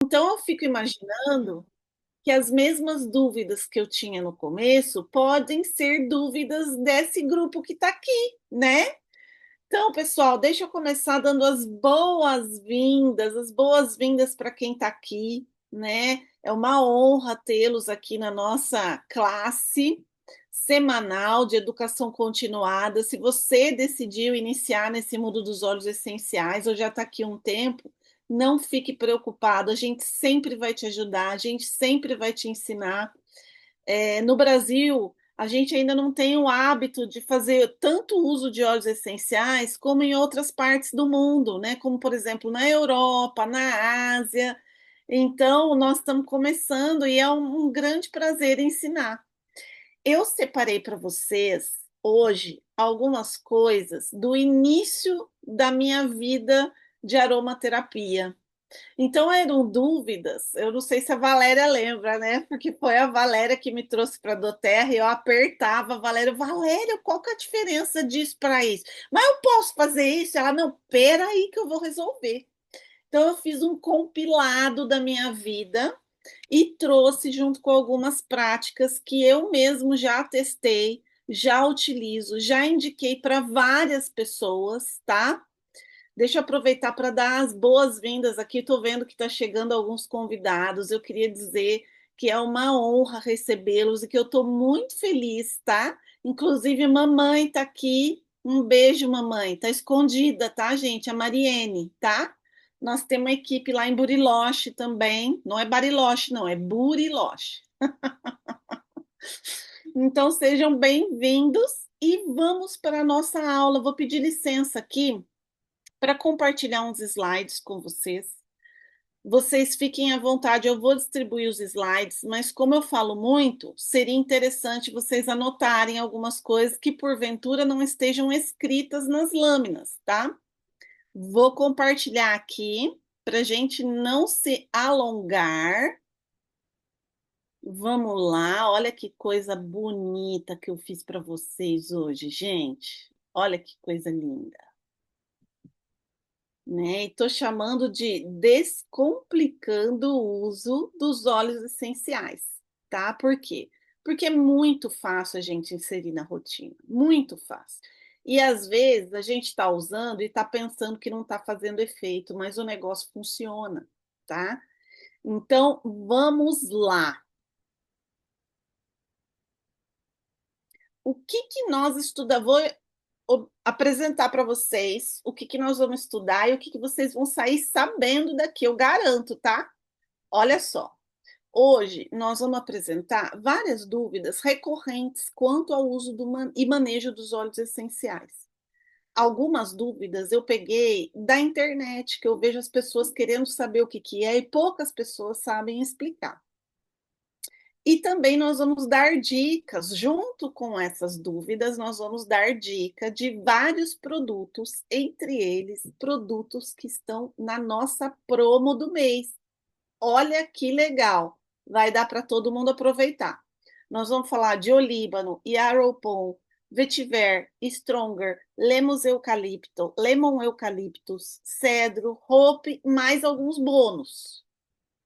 Então eu fico imaginando que as mesmas dúvidas que eu tinha no começo podem ser dúvidas desse grupo que está aqui, né? Então, pessoal, deixa eu começar dando as boas-vindas para quem está aqui, né? É uma honra tê-los aqui na nossa classe semanal de educação continuada. Se você decidiu iniciar nesse mundo dos óleos essenciais, ou já está aqui um tempo, não fique preocupado, a gente sempre vai te ajudar, a gente sempre vai te ensinar. No Brasil, a gente ainda não tem o hábito de fazer tanto uso de óleos essenciais como em outras partes do mundo, né? Como, por exemplo, na Europa, na Ásia. Então, nós estamos começando e é um grande prazer ensinar. Eu separei para vocês hoje algumas coisas do início da minha vida de aromaterapia. Então eram dúvidas. Eu não sei se a Valéria lembra, né? Porque foi a Valéria que me trouxe para a Doterra e eu apertava a Valéria. Valéria, qual que é a diferença disso para isso? Mas eu posso fazer isso? Ela, não, peraí que eu vou resolver. Então eu fiz um compilado da minha vida e trouxe junto com algumas práticas que eu mesmo já testei, já utilizo, já indiquei para várias pessoas, tá? Deixa eu aproveitar para dar as boas-vindas aqui. Estou vendo que está chegando alguns convidados. Eu queria dizer que é uma honra recebê-los e que eu estou muito feliz, tá? Inclusive, mamãe está aqui. Um beijo, mamãe. Está escondida, tá, gente? A Mariene, tá? Nós temos uma equipe lá em Buriloche também. Não é Bariloche, não, é Buriloche. Então, sejam bem-vindos e vamos para a nossa aula. Vou pedir licença aqui para compartilhar uns slides com vocês. Vocês fiquem à vontade, eu vou distribuir os slides, mas como eu falo muito, seria interessante vocês anotarem algumas coisas que porventura não estejam escritas nas lâminas, tá? Vou compartilhar aqui para a gente não se alongar. Vamos lá, olha que coisa bonita que eu fiz para vocês hoje, gente. Olha que coisa linda. Né? E estou chamando de descomplicando o uso dos óleos essenciais, tá? Por quê? Porque é muito fácil a gente inserir na rotina, muito fácil. E às vezes a gente está usando e está pensando que não está fazendo efeito, mas o negócio funciona, tá? Então vamos lá. O que que nós estudamos? Apresentar para vocês o que que nós vamos estudar e o que que vocês vão sair sabendo daqui, eu garanto, tá? Olha só, hoje nós vamos apresentar várias dúvidas recorrentes quanto ao uso e manejo dos óleos essenciais. Algumas dúvidas eu peguei da internet, que eu vejo as pessoas querendo saber o que que é e poucas pessoas sabem explicar. E também nós vamos dar dicas, junto com essas dúvidas, nós vamos dar dica de vários produtos, entre eles produtos que estão na nossa promo do mês. Olha que legal, vai dar para todo mundo aproveitar. Nós vamos falar de olíbano, Yaropon, vetiver, stronger, lemon eucaliptus, cedro, hope, mais alguns bônus.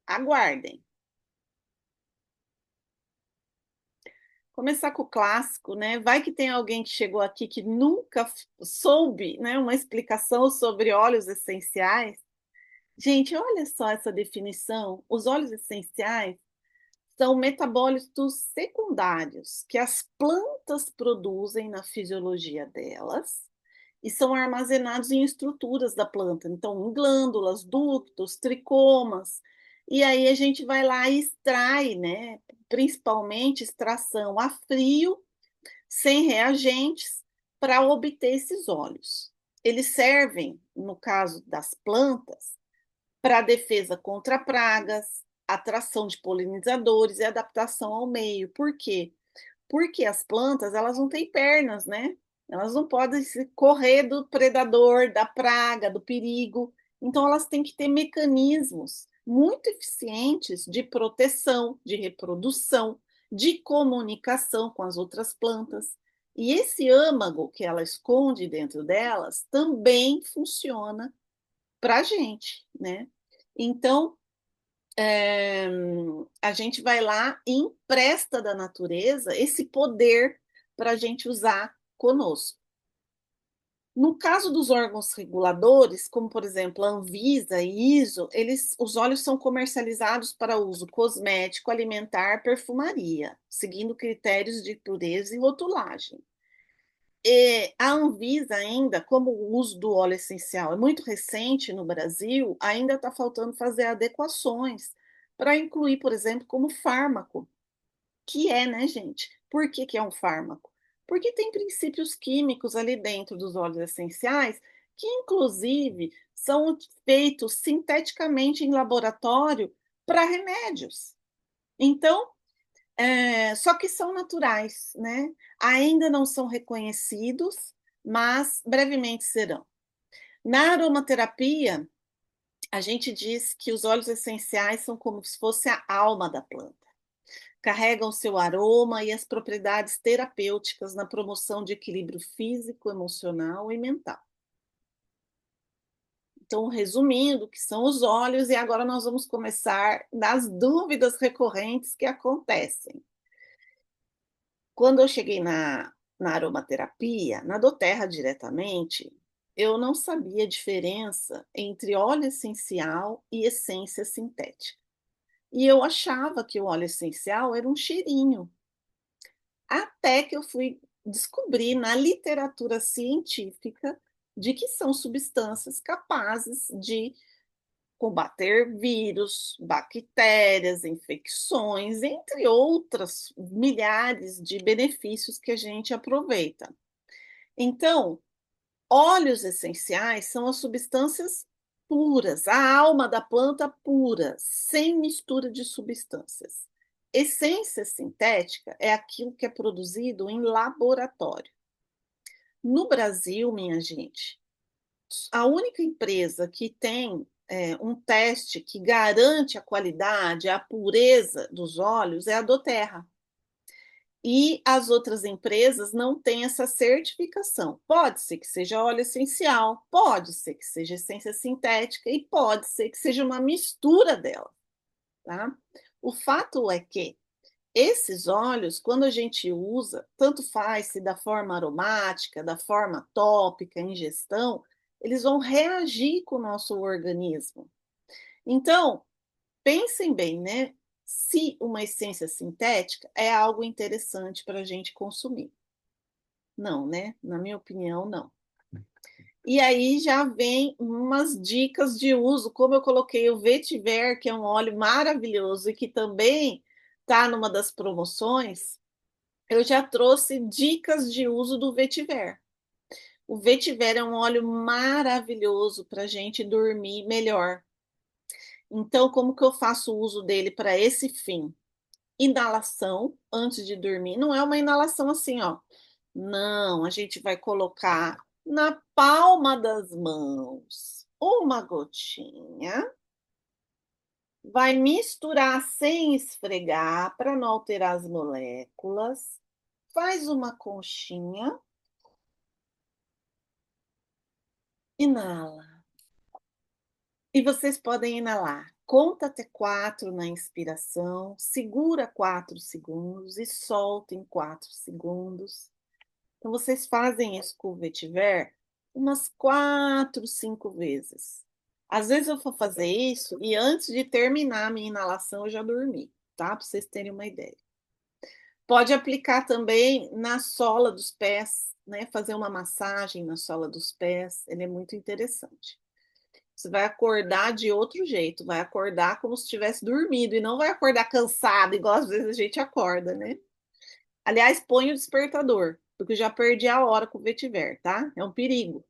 Aguardem. Começar com o clássico, né? Vai que tem alguém que chegou aqui que nunca soube, né, uma explicação sobre óleos essenciais. Gente, olha só essa definição. Os óleos essenciais são metabólitos secundários que as plantas produzem na fisiologia delas e são armazenados em estruturas da planta, então em glândulas, ductos, tricomas. E aí a gente vai lá e extrai, né? Principalmente extração a frio, sem reagentes, para obter esses óleos. Eles servem, no caso das plantas, para defesa contra pragas, atração de polinizadores e adaptação ao meio. Por quê? Porque as plantas, elas não têm pernas, né? Elas não podem correr do predador, da praga, do perigo. Então, elas têm que ter mecanismos muito eficientes de proteção, de reprodução, de comunicação com as outras plantas. E esse âmago que ela esconde dentro delas também funciona para a gente, né? Então, é, a gente vai lá e empresta da natureza esse poder para a gente usar conosco. No caso dos órgãos reguladores, como por exemplo a Anvisa e ISO, os óleos são comercializados para uso cosmético, alimentar, perfumaria, seguindo critérios de pureza e rotulagem. E a Anvisa ainda, como o uso do óleo essencial é muito recente no Brasil, ainda está faltando fazer adequações para incluir, por exemplo, como fármaco, que é, né, gente? Por que que é um fármaco? Porque tem princípios químicos ali dentro dos óleos essenciais que, inclusive, são feitos sinteticamente em laboratório para remédios. Então, só que são naturais, né? Ainda não são reconhecidos, mas brevemente serão. Na aromaterapia, a gente diz que os óleos essenciais são como se fosse a alma da planta. Carregam seu aroma e as propriedades terapêuticas na promoção de equilíbrio físico, emocional e mental. Então, resumindo, o que são os óleos, e agora nós vamos começar das dúvidas recorrentes que acontecem. Quando eu cheguei na aromaterapia, na doTERRA diretamente, eu não sabia a diferença entre óleo essencial e essência sintética. E eu achava que o óleo essencial era um cheirinho. Até que eu fui descobrir na literatura científica de que são substâncias capazes de combater vírus, bactérias, infecções, entre outras milhares de benefícios que a gente aproveita. Então, óleos essenciais são as substâncias puras, a alma da planta pura, sem mistura de substâncias. Essência sintética é aquilo que é produzido em laboratório. No Brasil, minha gente, a única empresa que tem um teste que garante a qualidade, a pureza dos óleos é a doTERRA. E as outras empresas não têm essa certificação. Pode ser que seja óleo essencial, pode ser que seja essência sintética e pode ser que seja uma mistura dela, tá? O fato é que esses óleos, quando a gente usa, tanto faz se da forma aromática, da forma tópica, ingestão, eles vão reagir com o nosso organismo. Então, pensem bem, né? Se uma essência sintética é algo interessante para a gente consumir. Não, né? Na minha opinião, não. E aí já vem umas dicas de uso, como eu coloquei o vetiver, que é um óleo maravilhoso e que também está numa das promoções, eu já trouxe dicas de uso do vetiver. O vetiver é um óleo maravilhoso para a gente dormir melhor. Então, como que eu faço uso dele para esse fim? Inalação antes de dormir. Não é uma inalação assim, ó. Não, a gente vai colocar na palma das mãos uma gotinha, vai misturar sem esfregar para não alterar as moléculas, faz uma conchinha, inala. E vocês podem inalar. Conta até 4 na inspiração, segura 4 segundos e solta em 4 segundos. Então, vocês fazem isso com o vetiver umas 4, 5 vezes. Às vezes eu vou fazer isso e antes de terminar a minha inalação eu já dormi, tá? Para vocês terem uma ideia. Pode aplicar também na sola dos pés, né? Fazer uma massagem na sola dos pés, ele é muito interessante. Você vai acordar de outro jeito, vai acordar como se tivesse dormido e não vai acordar cansado, igual às vezes a gente acorda, né? Aliás, põe o despertador, porque eu já perdi a hora com o vetiver, tá? É um perigo.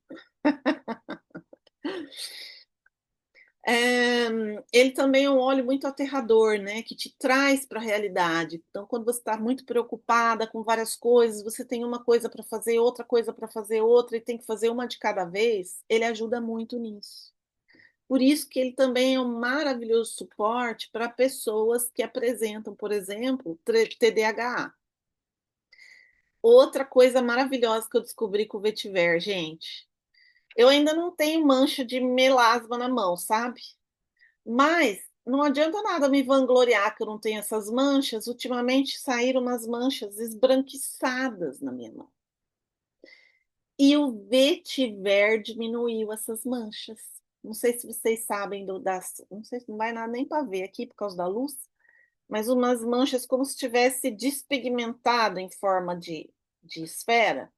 É, ele também é um óleo muito aterrador, né? Que te traz para a realidade. Então, quando você está muito preocupada com várias coisas, você tem uma coisa para fazer, outra coisa para fazer, outra, e tem que fazer uma de cada vez, ele ajuda muito nisso. Por isso que ele também é um maravilhoso suporte para pessoas que apresentam, por exemplo, TDAH. Outra coisa maravilhosa que eu descobri com o vetiver, gente. Eu ainda não tenho mancha de melasma na mão, sabe? Mas não adianta nada me vangloriar que eu não tenho essas manchas. Ultimamente saíram umas manchas esbranquiçadas na minha mão. E o vetiver diminuiu essas manchas. Não sei se vocês sabem não sei se não vai nada nem para ver aqui por causa da luz, mas umas manchas como se tivesse despigmentado em forma de esfera.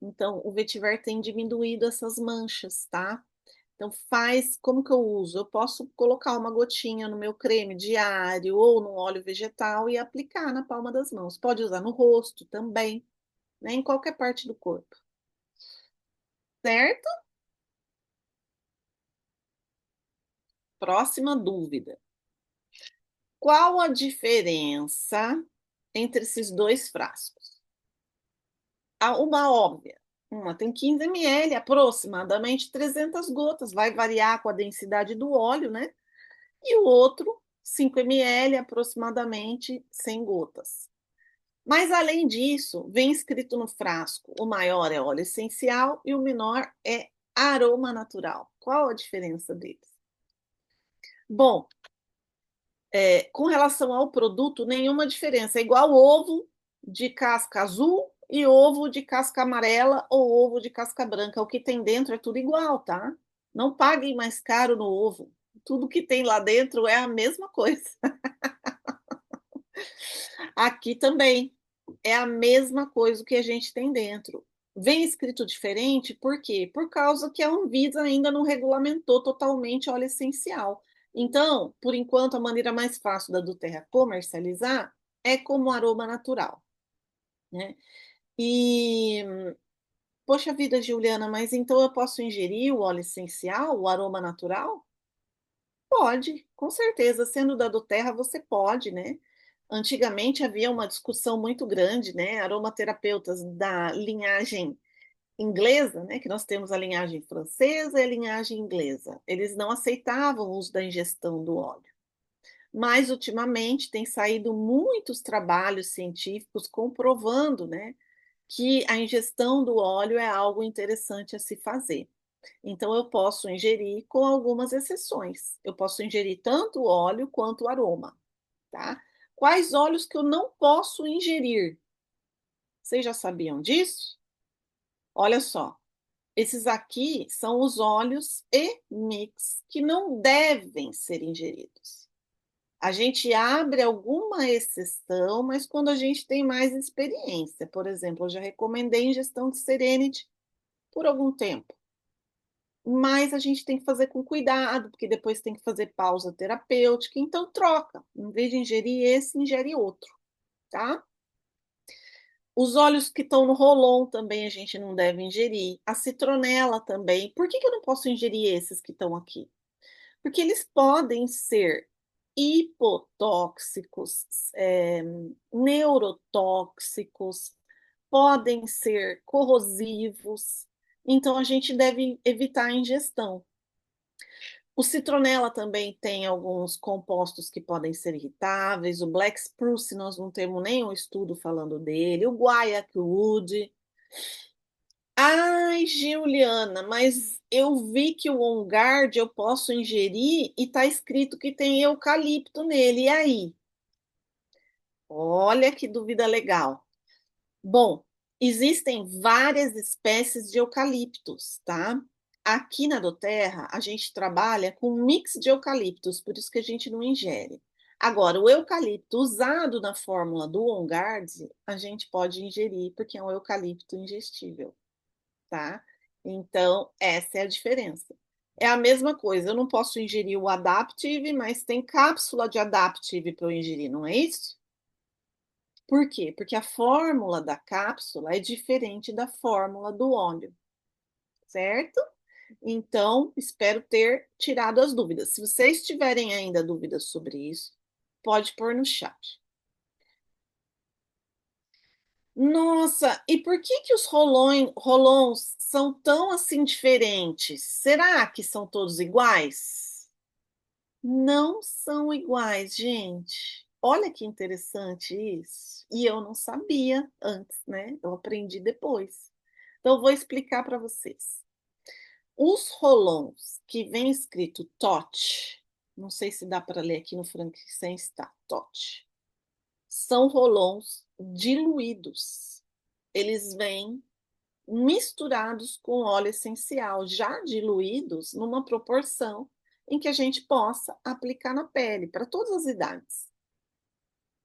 Então, o vetiver tem diminuído essas manchas, tá? Então, como que eu uso? Eu posso colocar uma gotinha no meu creme diário ou no óleo vegetal e aplicar na palma das mãos. Pode usar no rosto também, né? Em qualquer parte do corpo, certo? Próxima dúvida. Qual a diferença entre esses dois frascos? Uma óbvia. Uma tem 15 ml, aproximadamente 300 gotas. Vai variar com a densidade do óleo, né? E o outro, 5 ml, aproximadamente 100 gotas. Mas, além disso, vem escrito no frasco: o maior é óleo essencial e o menor é aroma natural. Qual a diferença deles? Bom, com relação ao produto, nenhuma diferença. É igual ovo de casca azul e ovo de casca amarela ou ovo de casca branca. O que tem dentro é tudo igual, tá? Não paguem mais caro no ovo. Tudo que tem lá dentro é a mesma coisa. Aqui também é a mesma coisa que a gente tem dentro. Vem escrito diferente, por quê? Por causa que a Anvisa ainda não regulamentou totalmente óleo essencial. Então, por enquanto, a maneira mais fácil da Duterra comercializar é como aroma natural, né? E, poxa vida, Juliana, mas então eu posso ingerir o óleo essencial, o aroma natural? Pode, com certeza. Sendo da Duterra, você pode, né? Antigamente havia uma discussão muito grande, né? Aromaterapeutas da linhagem inglesa, né? Que nós temos a linhagem francesa e a linhagem inglesa. Eles não aceitavam o uso da ingestão do óleo. Mas ultimamente tem saído muitos trabalhos científicos comprovando, né, que a ingestão do óleo é algo interessante a se fazer. Então, eu posso ingerir com algumas exceções. Eu posso ingerir tanto o óleo quanto o aroma, tá? Quais óleos que eu não posso ingerir? Vocês já sabiam disso? Olha só, esses aqui são os óleos e mix que não devem ser ingeridos. A gente abre alguma exceção, mas quando a gente tem mais experiência. Por exemplo, eu já recomendei ingestão de Serenity por algum tempo. Mas a gente tem que fazer com cuidado, porque depois tem que fazer pausa terapêutica, então troca. Em vez de ingerir esse, ingere outro, tá? Os óleos que estão no Rolon também a gente não deve ingerir. A citronela também. Por que eu não posso ingerir esses que estão aqui? Porque eles podem ser hipotóxicos, neurotóxicos, podem ser corrosivos. Então a gente deve evitar a ingestão. O citronela também tem alguns compostos que podem ser irritáveis. O black spruce, nós não temos nenhum estudo falando dele. O guaiac wood. Ai, Juliana, mas eu vi que o On Guard eu posso ingerir e tá escrito que tem eucalipto nele. E aí? Olha que dúvida legal. Bom, existem várias espécies de eucaliptos, tá? Aqui na Doterra, a gente trabalha com um mix de eucaliptos, por isso que a gente não ingere. Agora, o eucalipto usado na fórmula do On Guard, a gente pode ingerir, porque é um eucalipto ingestível, tá? Então, essa é a diferença. É a mesma coisa, eu não posso ingerir o Adaptive, mas tem cápsula de Adaptive para eu ingerir, não é isso? Por quê? Porque a fórmula da cápsula é diferente da fórmula do óleo, certo? Então, espero ter tirado as dúvidas. Se vocês tiverem ainda dúvidas sobre isso, pode pôr no chat. Nossa, e por que que os rolons são tão assim diferentes? Será que são todos iguais? Não são iguais, gente. Olha que interessante isso. E eu não sabia antes, né? Eu aprendi depois. Então, eu vou explicar para vocês. Os rolons que vem escrito TOT, Não sei se dá para ler aqui no frankincense, tá? Tote. São rolons diluídos. Eles vêm misturados com óleo essencial, já diluídos numa proporção em que a gente possa aplicar na pele para todas as idades.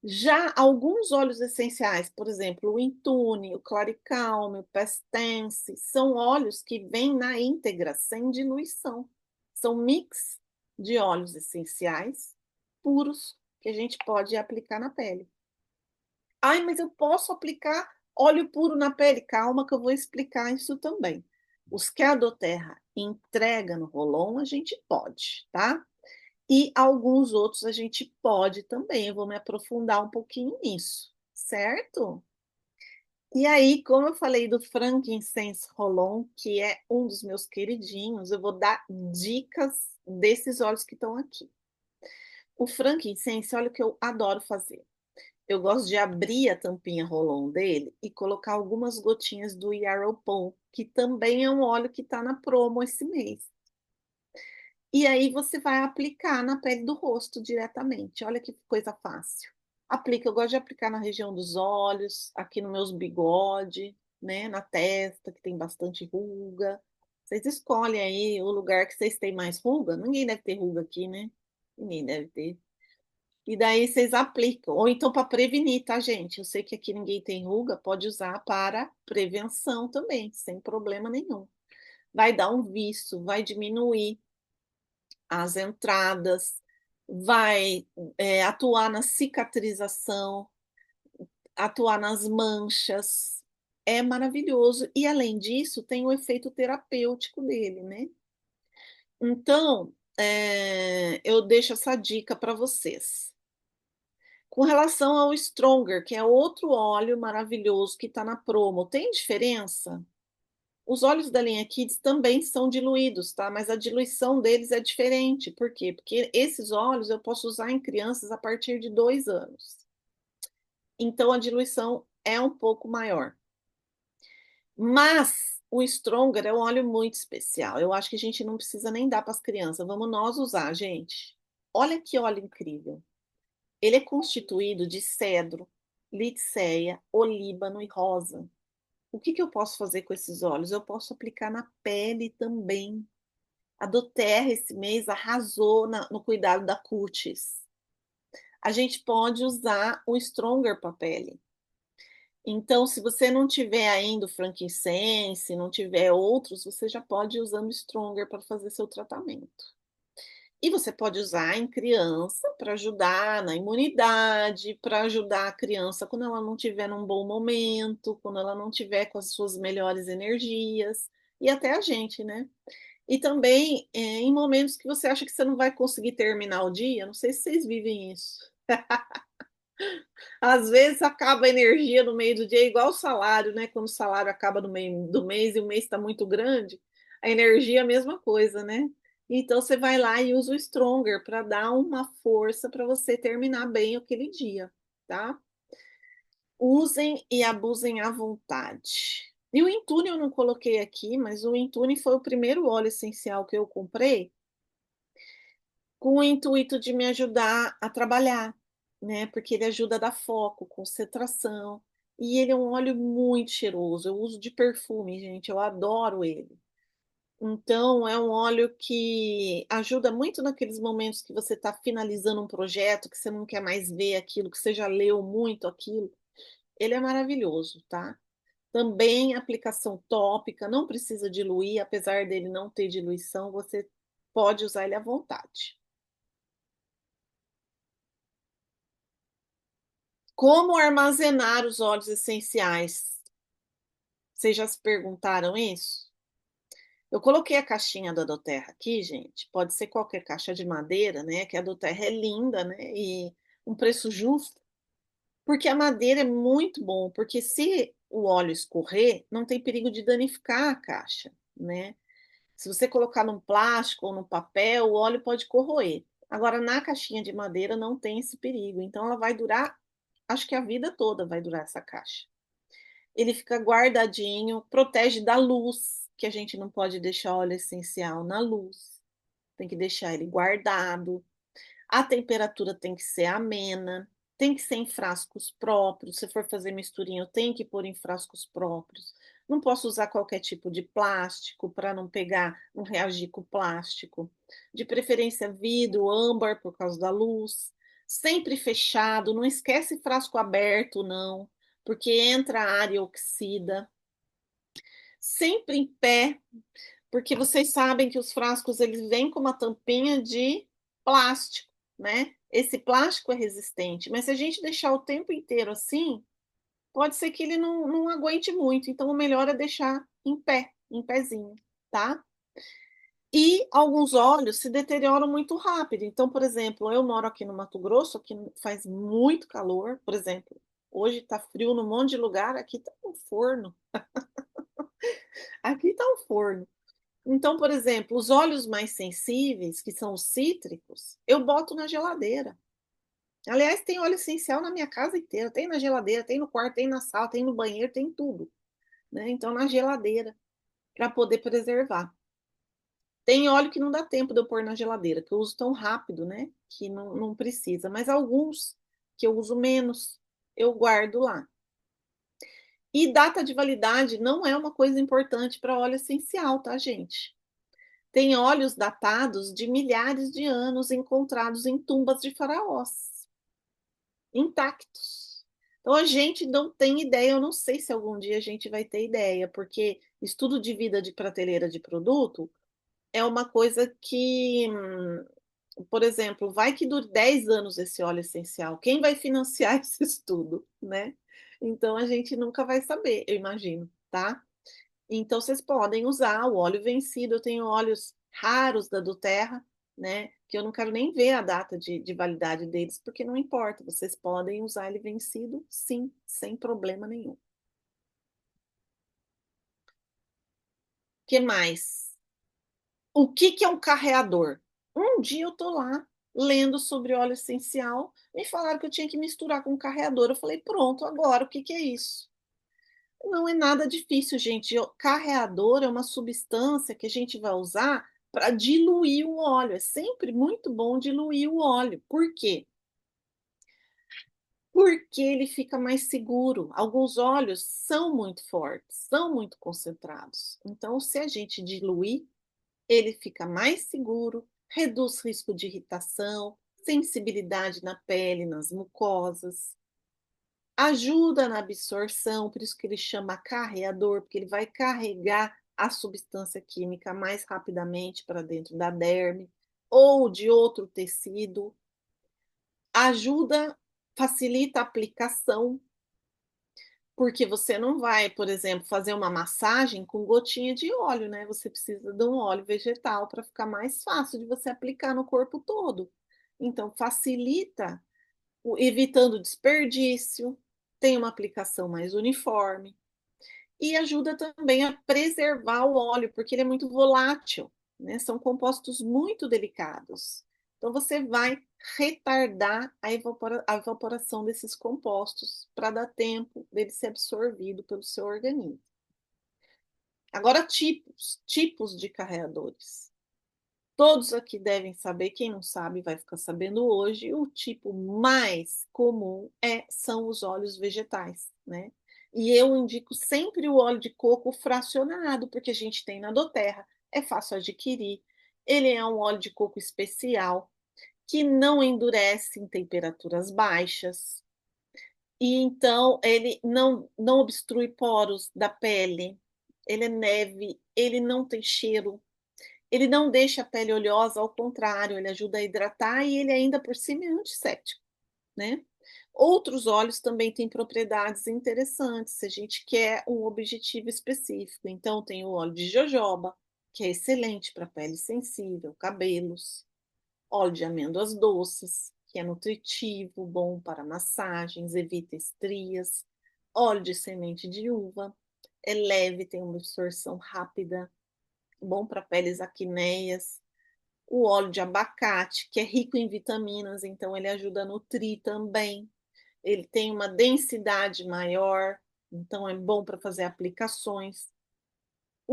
Já alguns óleos essenciais, por exemplo, o Intune, o Claricalme, o Pestense, são óleos que vêm na íntegra, sem diluição. São mix de óleos essenciais puros que a gente pode aplicar na pele. Ai, mas eu posso aplicar óleo puro na pele? Calma que eu vou explicar isso também. Os que a Doterra entrega no Rolon, a gente pode, tá? E alguns outros a gente pode também. Eu vou me aprofundar um pouquinho nisso, certo? E aí, como eu falei do frankincense Rolon, que é um dos meus queridinhos, eu vou dar dicas desses óleos que estão aqui. O frankincense, olha o que eu adoro fazer. Eu gosto de abrir a tampinha Rolon dele e colocar algumas gotinhas do Yarrow Pond, que também é um óleo que está na promo esse mês. E aí você vai aplicar na pele do rosto diretamente. Olha que coisa fácil. Aplica, eu gosto de aplicar na região dos olhos, aqui no meus bigode, né, na testa, que tem bastante ruga. Vocês escolhem aí o lugar que vocês têm mais ruga. Ninguém deve ter ruga aqui, né? Ninguém deve ter. E daí vocês aplicam. Ou então para prevenir, tá, gente? Eu sei que aqui ninguém tem ruga, pode usar para prevenção também, sem problema nenhum. Vai dar um viço, vai diminuir as entradas, vai atuar na cicatrização, atuar nas manchas. É maravilhoso. E além disso, tem o efeito terapêutico dele, né? Então, eu deixo essa dica para vocês. Com relação ao Stronger, que é outro óleo maravilhoso que está na promo, tem diferença? Os óleos da linha Kids também são diluídos, tá? Mas a diluição deles é diferente. Por quê? Porque esses óleos eu posso usar em crianças a partir de 2 anos. Então a diluição é um pouco maior. Mas o Stronger é um óleo muito especial. Eu acho que a gente não precisa nem dar para as crianças. Vamos nós usar, gente. Olha que óleo incrível. Ele é constituído de cedro, liceia, olíbano e rosa. O que que eu posso fazer com esses óleos? Eu posso aplicar na pele também. A doTERRA esse mês arrasou no cuidado da cutis. A gente pode usar o Stronger para pele. Então, se você não tiver ainda o frankincense, não tiver outros, você já pode ir usando o Stronger para fazer seu tratamento. E você pode usar em criança para ajudar na imunidade, para ajudar a criança quando ela não tiver num bom momento, quando ela não tiver com as suas melhores energias, e até a gente, né? E também em momentos que você acha que você não vai conseguir terminar o dia, não sei se vocês vivem isso. Às vezes acaba a energia no meio do dia, igual o salário, né? Quando o salário acaba no meio do mês e o mês está muito grande, a energia é a mesma coisa, né? Então você vai lá e usa o Stronger para dar uma força para você terminar bem aquele dia, tá? Usem e abusem à vontade. E o Intune eu não coloquei aqui, mas o Intune foi o primeiro óleo essencial que eu comprei com o intuito de me ajudar a trabalhar, né? Porque ele ajuda a dar foco, concentração. E ele é um óleo muito cheiroso. Eu uso de perfume, gente, eu adoro ele. Então, é um óleo que ajuda muito naqueles momentos que você está finalizando um projeto, que você não quer mais ver aquilo, que você já leu muito aquilo. Ele é maravilhoso, tá? Também aplicação tópica, não precisa diluir, apesar dele não ter diluição, você pode usar ele à vontade. Como armazenar os óleos essenciais? Vocês já se perguntaram isso? Eu coloquei a caixinha da doTERRA aqui, gente. Pode ser qualquer caixa de madeira, né? Que a doTERRA é linda, né? E um preço justo. Porque a madeira é muito bom, porque se o óleo escorrer, não tem perigo de danificar a caixa, né? Se você colocar num plástico ou no papel, o óleo pode corroer. Agora, na caixinha de madeira não tem esse perigo. Então, ela vai durar, acho que a vida toda vai durar essa caixa. Ele fica guardadinho, protege da luz, que a gente não pode deixar óleo essencial na luz. Tem que deixar ele guardado. A temperatura tem que ser amena, tem que ser em frascos próprios. Se for fazer misturinha, eu tenho que pôr em frascos próprios. Não posso usar qualquer tipo de plástico para não pegar, não reagir com o plástico. De preferência, vidro, âmbar, por causa da luz. Sempre fechado, não esquece frasco aberto, não, porque entra ar e oxida. Sempre em pé, porque vocês sabem que os frascos eles vêm com uma tampinha de plástico, né? Esse plástico é resistente, mas se a gente deixar o tempo inteiro assim, pode ser que ele não aguente muito. Então, o melhor é deixar em pé, em pezinho, tá? E alguns óleos se deterioram muito rápido. Então, por exemplo, eu moro aqui no Mato Grosso, aqui faz muito calor. Por exemplo, hoje tá frio num monte de lugar, aqui tá um forno. Aqui tá um forno. Então, por exemplo, os óleos mais sensíveis, que são os cítricos, eu boto na geladeira. Aliás, tem óleo essencial na minha casa inteira. Tem na geladeira, tem no quarto, tem na sala, tem no banheiro, tem tudo, né? Então, na geladeira, para poder preservar. Tem óleo que não dá tempo de eu pôr na geladeira, que eu uso tão rápido, né? Que não precisa. Mas alguns que eu uso menos, eu guardo lá. E data de validade não é uma coisa importante para óleo essencial, tá, gente? Tem óleos datados de milhares de anos encontrados em tumbas de faraós, intactos. Então a gente não tem ideia, eu não sei se algum dia a gente vai ter ideia, porque estudo de vida de prateleira de produto é uma coisa que, por exemplo, vai que dure 10 anos esse óleo essencial. Quem vai financiar esse estudo, né? Então a gente nunca vai saber, eu imagino, tá? Então, vocês podem usar o óleo vencido. Eu tenho óleos raros da Doterra, né? Que eu não quero nem ver a data de validade deles, porque não importa. Vocês podem usar ele vencido, sim, sem problema nenhum. O que mais? O que que é um carreador? Um dia eu tô lá lendo sobre óleo essencial, me falaram que eu tinha que misturar com carreador. Eu falei, pronto, agora o que que é isso? Não é nada difícil, gente. Carreador é uma substância que a gente vai usar para diluir o óleo. É sempre muito bom diluir o óleo. Por quê? Porque ele fica mais seguro. Alguns óleos são muito fortes, são muito concentrados. Então, se a gente diluir, ele fica mais seguro, reduz risco de irritação, sensibilidade na pele, nas mucosas. Ajuda na absorção, por isso que ele chama carreador, porque ele vai carregar a substância química mais rapidamente para dentro da derme ou de outro tecido. Ajuda, facilita a aplicação, porque você não vai, por exemplo, fazer uma massagem com gotinha de óleo, né? Você precisa de um óleo vegetal para ficar mais fácil de você aplicar no corpo todo. Então, facilita, evitando desperdício, tem uma aplicação mais uniforme. E ajuda também a preservar o óleo, porque ele é muito volátil, né? São compostos muito delicados. Então, você vai retardar a evaporação desses compostos para dar tempo dele ser absorvido pelo seu organismo. Agora, tipos de carreadores. Todos aqui devem saber, quem não sabe vai ficar sabendo hoje, o tipo mais comum são os óleos vegetais, né? E eu indico sempre o óleo de coco fracionado, porque a gente tem na Doterra, é fácil adquirir. Ele é um óleo de coco especial, que não endurece em temperaturas baixas, e então ele não obstrui poros da pele, ele é neve, ele não tem cheiro, ele não deixa a pele oleosa, ao contrário, ele ajuda a hidratar e ele ainda por cima é antisséptico, né? Outros óleos também têm propriedades interessantes, se a gente quer um objetivo específico. Então, tem o óleo de jojoba, que é excelente para pele sensível, cabelos. Óleo de amêndoas doces, que é nutritivo, bom para massagens, evita estrias. Óleo de semente de uva, é leve, tem uma absorção rápida, bom para peles acneias. O óleo de abacate, que é rico em vitaminas, então ele ajuda a nutrir também. Ele tem uma densidade maior, então é bom para fazer aplicações.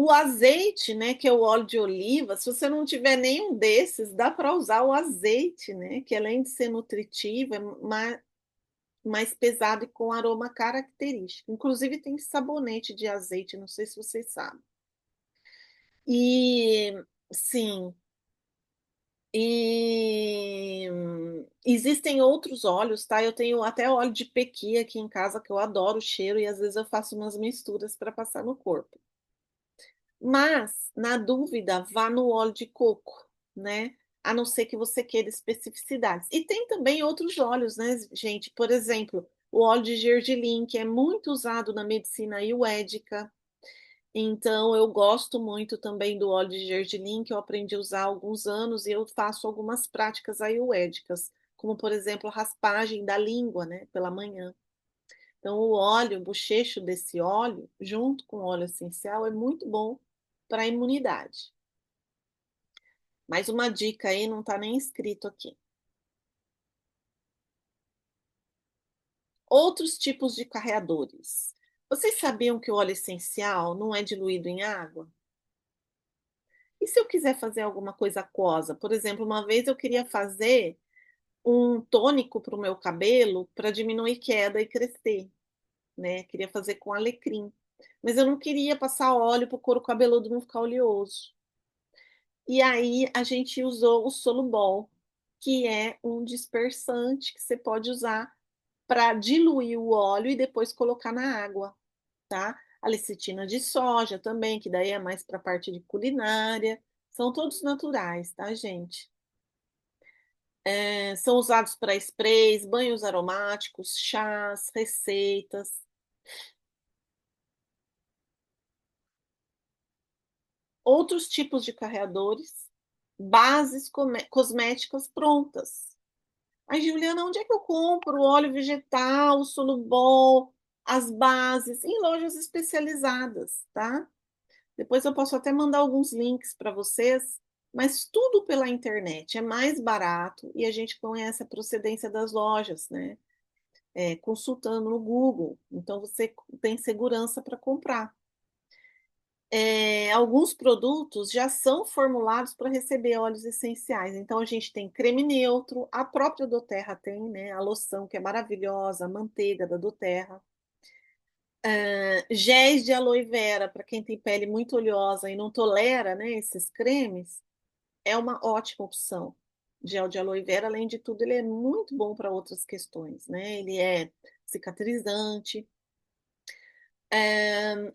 O azeite, né, que é o óleo de oliva, se você não tiver nenhum desses, dá para usar o azeite, né, que além de ser nutritivo, é mais pesado e com aroma característico. Inclusive tem sabonete de azeite, não sei se vocês sabem. E sim, e existem outros óleos, tá? Eu tenho até óleo de pequi aqui em casa que eu adoro o cheiro e às vezes eu faço umas misturas para passar no corpo. Mas, na dúvida, vá no óleo de coco, né? A não ser que você queira especificidades. E tem também outros óleos, né, gente? Por exemplo, o óleo de gergelim, que é muito usado na medicina ayurvédica. Então, eu gosto muito também do óleo de gergelim, que eu aprendi a usar há alguns anos, e eu faço algumas práticas ayurvédicas, como, por exemplo, raspagem da língua, né, pela manhã. Então, o óleo, o bochecho desse óleo, junto com o óleo essencial, é muito bom para a imunidade. Mais uma dica aí, não está nem escrito aqui. Outros tipos de carreadores. Vocês sabiam que o óleo essencial não é diluído em água? E se eu quiser fazer alguma coisa aquosa? Por exemplo, uma vez eu queria fazer um tônico para o meu cabelo para diminuir queda e crescer, né? Queria fazer com alecrim. Mas eu não queria passar óleo para o couro cabeludo não ficar oleoso. E aí a gente usou o Solubol, que é um dispersante que você pode usar para diluir o óleo e depois colocar na água, tá? A lecitina de soja também, que daí é mais para a parte de culinária. São todos naturais, tá, gente? São usados para sprays, banhos aromáticos, chás, receitas. Outros tipos de carreadores, bases cosméticas prontas. Ai, Juliana, onde é que eu compro o óleo vegetal, o Solubol, as bases? Em lojas especializadas, tá? Depois eu posso até mandar alguns links para vocês, mas tudo pela internet é mais barato e a gente conhece a procedência das lojas, né? Consultando no Google. Então você tem segurança para comprar. Alguns produtos já são formulados para receber óleos essenciais. Então, a gente tem creme neutro, a própria doTERRA tem, né? A loção, que é maravilhosa, a manteiga da doTERRA. Géis de aloe vera, para quem tem pele muito oleosa e não tolera, né, esses cremes, é uma ótima opção. Gel de aloe vera, além de tudo, ele é muito bom para outras questões, né? Ele é cicatrizante,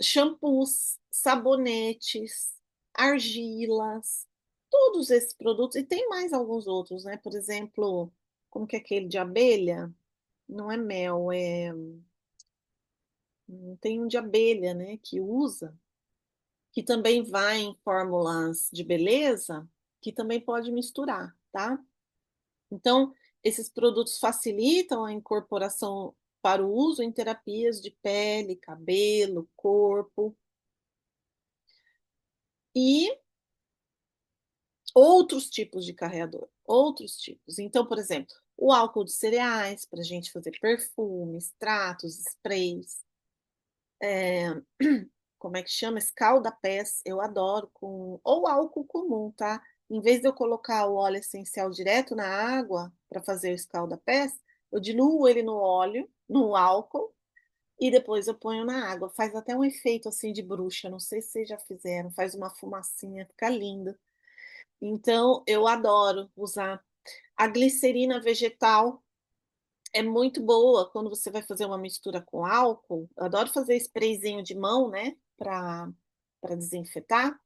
shampoos, sabonetes, argilas, todos esses produtos, e tem mais alguns outros, né? Por exemplo, como que é aquele de abelha? Não é mel, tem um de abelha, né? Que usa, que também vai em fórmulas de beleza, que também pode misturar, tá? Então, esses produtos facilitam a incorporação para o uso em terapias de pele, cabelo, corpo. E outros tipos de carreador, outros tipos. Então, por exemplo, o álcool de cereais para a gente fazer perfumes, tratos, sprays, é, como é que chama? Escalda-pés, eu adoro com ou álcool comum, tá? Em vez de eu colocar o óleo essencial direto na água para fazer o escalda-pés, eu diluo ele no óleo, no álcool e depois eu ponho na água. Faz até um efeito assim de bruxa, não sei se vocês já fizeram, faz uma fumacinha, fica lindo. Então, eu adoro usar. A glicerina vegetal é muito boa quando você vai fazer uma mistura com álcool. Eu adoro fazer sprayzinho de mão, né? Para desinfetar.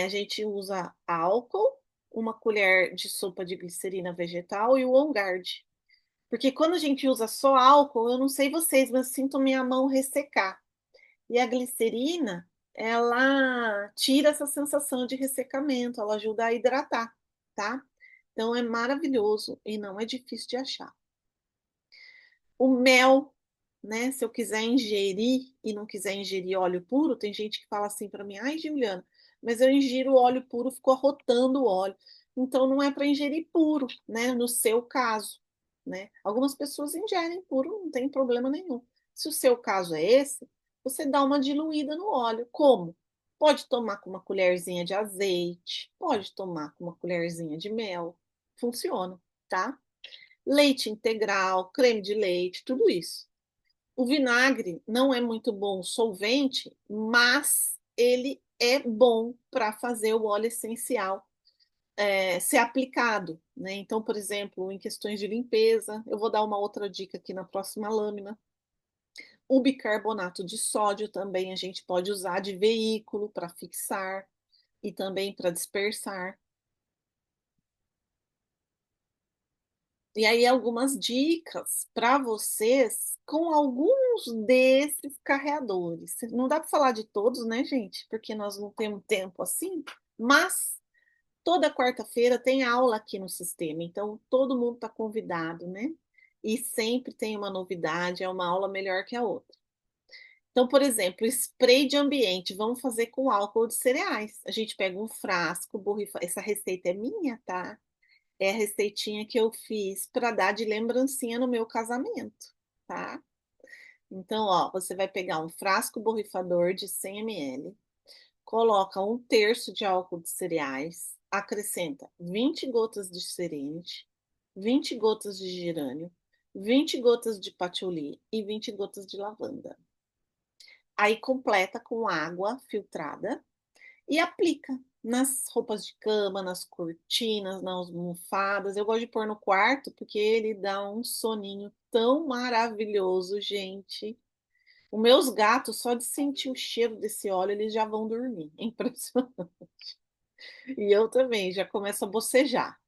A gente usa álcool, uma colher de sopa de glicerina vegetal e o On Guard. Porque quando a gente usa só álcool, eu não sei vocês, mas eu sinto minha mão ressecar. E a glicerina, ela tira essa sensação de ressecamento, ela ajuda a hidratar, tá? Então é maravilhoso e não é difícil de achar. O mel, né? Se eu quiser ingerir e não quiser ingerir óleo puro, tem gente que fala assim para mim: ai, Juliana, mas eu ingiro óleo puro, fico arrotando o óleo. Então não é para ingerir puro, né? No seu caso, né? Algumas pessoas ingerem puro, não tem problema nenhum. Se o seu caso é esse, você dá uma diluída no óleo. Como? Pode tomar com uma colherzinha de azeite, pode tomar com uma colherzinha de mel, funciona, tá? Leite integral, creme de leite, tudo isso. O vinagre não é muito bom solvente, mas ele é bom para fazer o óleo essencial ser aplicado, né? Então, por exemplo, em questões de limpeza, eu vou dar uma outra dica aqui na próxima lâmina. O bicarbonato de sódio também a gente pode usar de veículo para fixar e também para dispersar. E aí, algumas dicas para vocês com alguns desses carreadores. Não dá para falar de todos, né, gente? Porque nós não temos tempo assim, mas toda quarta-feira tem aula aqui no sistema, então todo mundo está convidado, né? E sempre tem uma novidade, é uma aula melhor que a outra. Então, por exemplo, spray de ambiente, vamos fazer com álcool de cereais. A gente pega um frasco, borrifa. Essa receita é minha, tá? É a receitinha que eu fiz para dar de lembrancinha no meu casamento, tá? Então, ó, você vai pegar um frasco borrifador de 100 ml, coloca um terço de álcool de cereais, acrescenta 20 gotas de serenity, 20 gotas de gerânio, 20 gotas de patchouli e 20 gotas de lavanda. Aí completa com água filtrada e aplica nas roupas de cama, nas cortinas, nas almofadas. Eu gosto de pôr no quarto porque ele dá um soninho tão maravilhoso, gente. Os meus gatos, só de sentir o cheiro desse óleo, eles já vão dormir. É impressionante. E eu também, já começo a bocejar.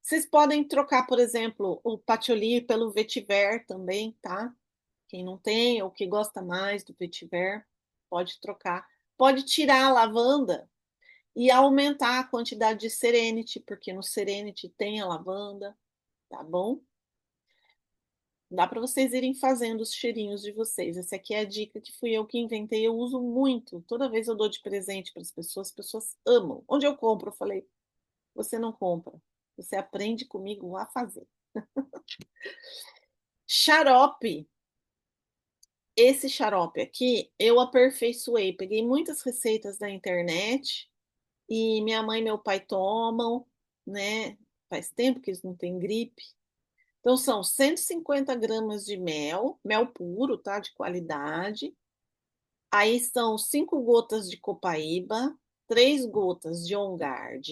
Vocês podem trocar, por exemplo, o patchouli pelo vetiver também, tá? Quem não tem ou que gosta mais do vetiver, pode trocar. Pode tirar a lavanda e aumentar a quantidade de serenity, porque no serenity tem a lavanda, tá bom? Dá para vocês irem fazendo os cheirinhos de vocês. Essa aqui é a dica que fui eu que inventei, eu uso muito. Toda vez eu dou de presente para as pessoas amam. Onde eu compro? Eu falei, você não compra, você aprende comigo a fazer. Xarope. Esse xarope aqui eu aperfeiçoei. Peguei muitas receitas da internet e minha mãe e meu pai tomam, né? Faz tempo que eles não têm gripe. Então, são 150 gramas de mel, mel puro, tá? De qualidade. Aí são 5 gotas de copaíba, 3 gotas de On Guard,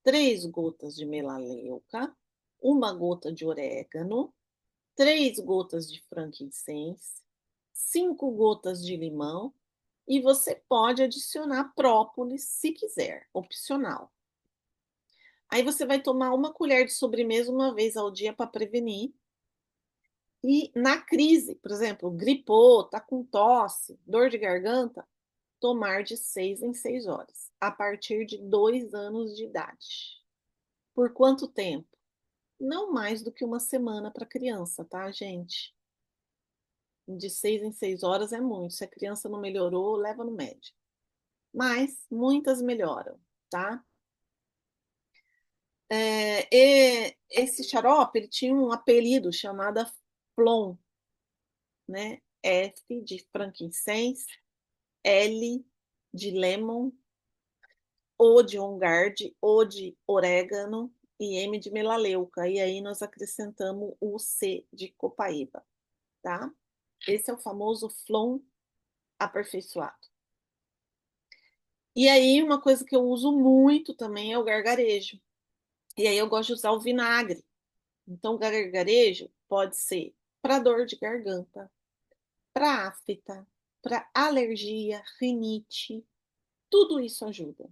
3 gotas de melaleuca, uma gota de orégano, 3 gotas de frankincense, 5 gotas de limão e você pode adicionar própolis se quiser, opcional. Aí você vai tomar uma colher de sobremesa uma vez ao dia para prevenir. E na crise, por exemplo, gripou, tá com tosse, dor de garganta, tomar de 6 em 6 horas, a partir de 2 anos de idade. Por quanto tempo? Não mais do que uma semana para criança, tá, gente? De 6 em 6 horas é muito. Se a criança não melhorou, leva no médico. Mas muitas melhoram, tá? E esse xarope, ele tinha um apelido chamado Flon, né? F de frankincense, L de lemon, O de on guard, O de orégano e M de melaleuca. E aí nós acrescentamos o C de copaíba, tá? Esse é o famoso Flon aperfeiçoado. E aí uma coisa que eu uso muito também é o gargarejo. E aí eu gosto de usar o vinagre. Então, o gargarejo pode ser para dor de garganta, para afta, para alergia, rinite, tudo isso ajuda.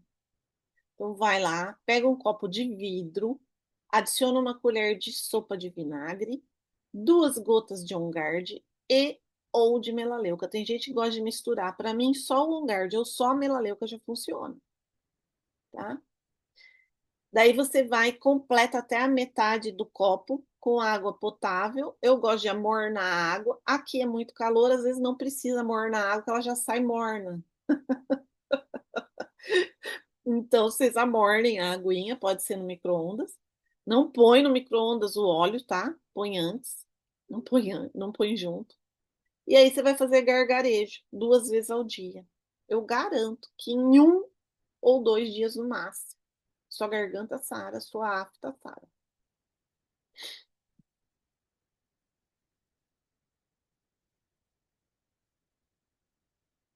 Então, vai lá, pega um copo de vidro, adiciona uma colher de sopa de vinagre, 2 gotas de On Guard e ou de melaleuca. Tem gente que gosta de misturar. Para mim, só o On Guard ou só a melaleuca já funciona, tá? Daí você vai e completa até a metade do copo com água potável. Eu gosto de amornar a água. Aqui é muito calor, às vezes não precisa amornar a água, que ela já sai morna. Então, vocês amornem a aguinha, pode ser no micro-ondas. Não põe no micro-ondas o óleo, tá? Põe antes. Não põe junto. E aí você vai fazer gargarejo 2 vezes ao dia. eu garanto que em 1 ou 2 dias no máximo, sua garganta sara, sua afta sara.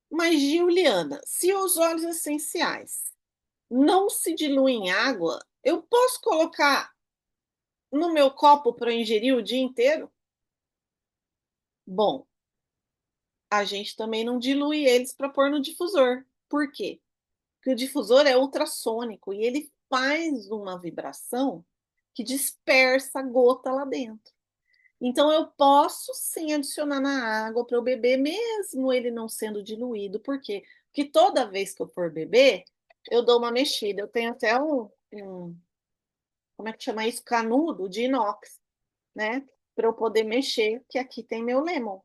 Mas, Juliana, se os óleos essenciais não se diluem em água, eu posso colocar no meu copo para ingerir o dia inteiro? Bom, a gente também não dilui eles para pôr no difusor. Por quê? Porque o difusor é ultrassônico e ele faz uma vibração que dispersa a gota lá dentro. Então, eu posso sim adicionar na água para eu beber, mesmo ele não sendo diluído. Por quê? Porque toda vez que eu for beber, eu dou uma mexida. Eu tenho até como é que chama isso? Canudo de inox, né? Para eu poder mexer, que aqui tem meu lemon.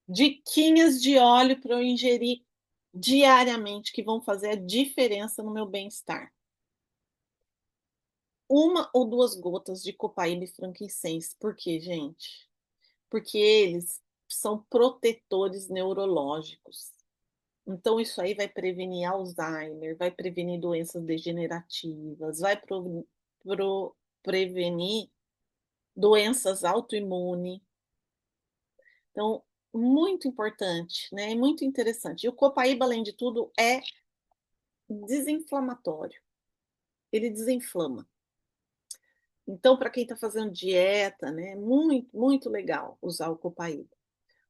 Diquinhas de óleo para eu ingerir diariamente que vão fazer a diferença no meu bem-estar. 1 ou 2 gotas de copaíba e frankincense. Por quê, gente? Porque eles são protetores neurológicos. Então, isso aí vai prevenir Alzheimer, vai prevenir doenças degenerativas, vai prevenir doenças autoimunes. Então, muito importante, né? E muito interessante. E o copaíba, além de tudo, é desinflamatório. Ele desinflama. Então, para quem está fazendo dieta, né? Muito, muito legal usar o copaíba.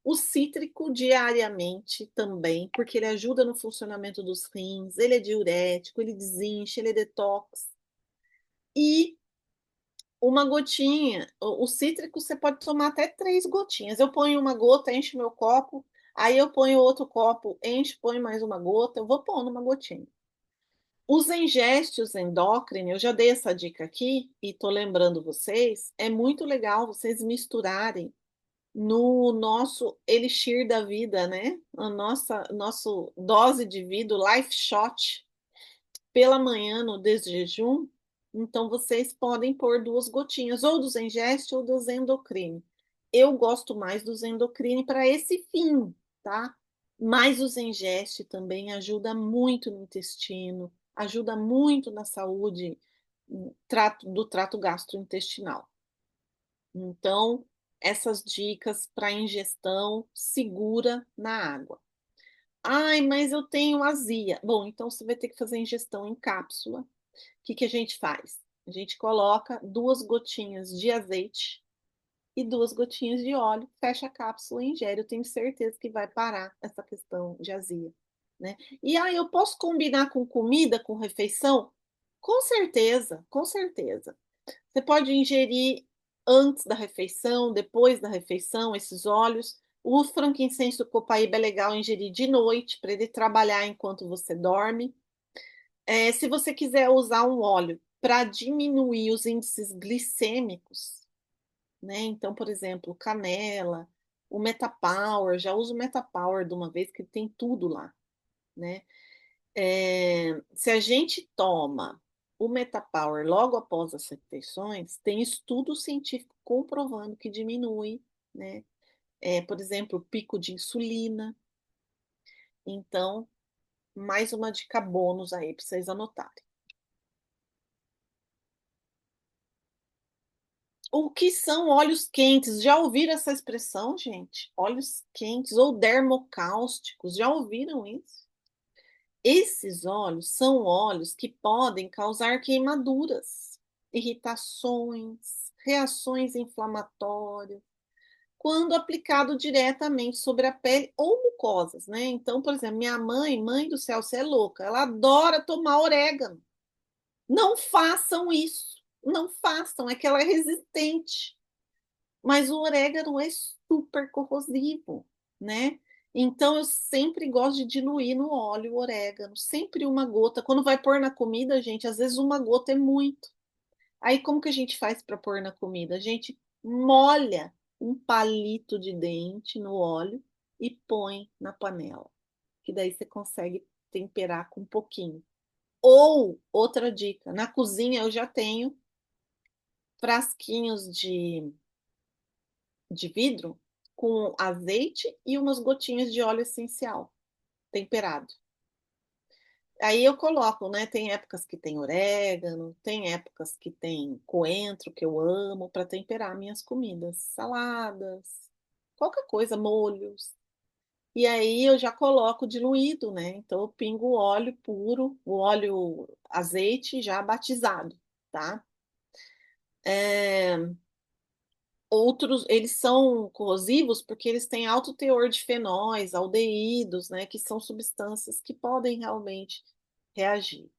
O cítrico diariamente também, porque ele ajuda no funcionamento dos rins, ele é diurético, ele desincha, ele é detox. E uma gotinha, o cítrico você pode tomar até 3 gotinhas. Eu ponho uma gota, encho meu copo, aí eu ponho outro copo, encho, ponho mais uma gota, eu vou pondo uma gotinha. Os engestos endócrinos, eu já dei essa dica aqui e tô lembrando vocês, é muito legal vocês misturarem no nosso elixir da vida, né? A nosso dose de vida, o life shot, pela manhã no desjejum. Então, vocês podem pôr 2 gotinhas, ou dos Engeste ou dos Endocrine. Eu gosto mais dos Endocrine para esse fim, tá? Mas os Engeste também ajuda muito no intestino, ajuda muito na saúde do trato gastrointestinal. Então, essas dicas para ingestão segura na água. Ai, mas eu tenho azia. Bom, então você vai ter que fazer ingestão em cápsula. O que que a gente faz? A gente coloca 2 gotinhas de azeite e 2 gotinhas de óleo, fecha a cápsula e ingere. Eu tenho certeza que vai parar essa questão de azia, né? E aí, eu posso combinar com comida, com refeição? Com certeza, com certeza. Você pode ingerir antes da refeição, depois da refeição, esses óleos. O frankincense do copaíba é legal ingerir de noite, para ele trabalhar enquanto você dorme. Se você quiser usar um óleo para diminuir os índices glicêmicos, né? Então, por exemplo, canela, o Metapower, já uso o Metapower de uma vez, que tem tudo lá, né? Se a gente toma o Metapower logo após as refeições, tem estudo científico comprovando que diminui, né? Por exemplo, o pico de insulina. Então, mais uma dica bônus aí para vocês anotarem. O que são óleos quentes? Já ouviram essa expressão, gente? Óleos quentes ou dermocáusticos, já ouviram isso? Esses óleos são óleos que podem causar queimaduras, irritações, reações inflamatórias, quando aplicado diretamente sobre a pele ou mucosas, né? Então, por exemplo, minha mãe do céu, você é louca, ela adora tomar orégano. Não façam isso, não façam, é que ela é resistente. Mas o orégano é super corrosivo, né? Então eu sempre gosto de diluir no óleo o orégano, sempre uma gota. Quando vai pôr na comida, gente, às vezes uma gota é muito. Aí como que a gente faz para pôr na comida? A gente molha um palito de dente no óleo e põe na panela, que daí você consegue temperar com um pouquinho. Ou outra dica, na cozinha eu já tenho frasquinhos de vidro com azeite e umas gotinhas de óleo essencial temperado. Aí eu coloco, né? Tem épocas que tem orégano, tem épocas que tem coentro, que eu amo, para temperar minhas comidas, saladas, qualquer coisa, molhos. E aí eu já coloco diluído, né? Então eu pingo o óleo puro, o óleo azeite já batizado, tá? É, outros, eles são corrosivos porque eles têm alto teor de fenóis, aldeídos, né? Que são substâncias que podem realmente reagir.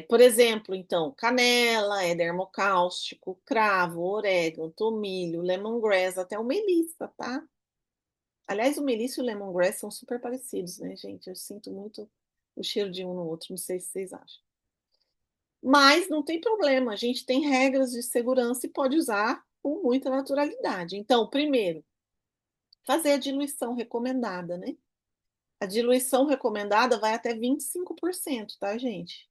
Por exemplo, então, canela é dermocáustico, cravo, orégano, tomilho, lemongrass, até o melissa, tá? Aliás, o melissa e o lemongrass são super parecidos, né, gente? Eu sinto muito o cheiro de um no outro, não sei se vocês acham. Mas não tem problema, a gente tem regras de segurança e pode usar com muita naturalidade. Então, primeiro, fazer a diluição recomendada, né? A diluição recomendada vai até 25%, tá, gente?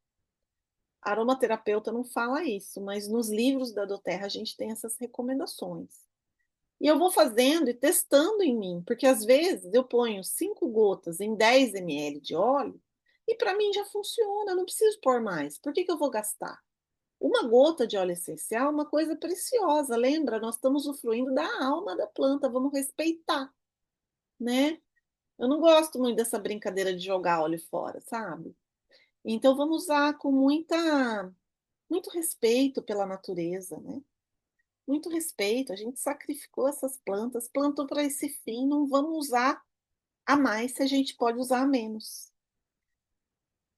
A aromaterapeuta não fala isso, mas nos livros da doTERRA a gente tem essas recomendações. E eu vou fazendo e testando em mim, porque às vezes eu ponho 5 gotas em 10 ml de óleo e para mim já funciona, eu não preciso pôr mais. Por que que eu vou gastar? Uma gota de óleo essencial é uma coisa preciosa, lembra? Nós estamos usufruindo da alma da planta, vamos respeitar, né? Eu não gosto muito dessa brincadeira de jogar óleo fora, sabe? Então vamos usar com muito respeito pela natureza, né? Muito respeito. A gente sacrificou essas plantas, plantou para esse fim, não vamos usar a mais se a gente pode usar a menos.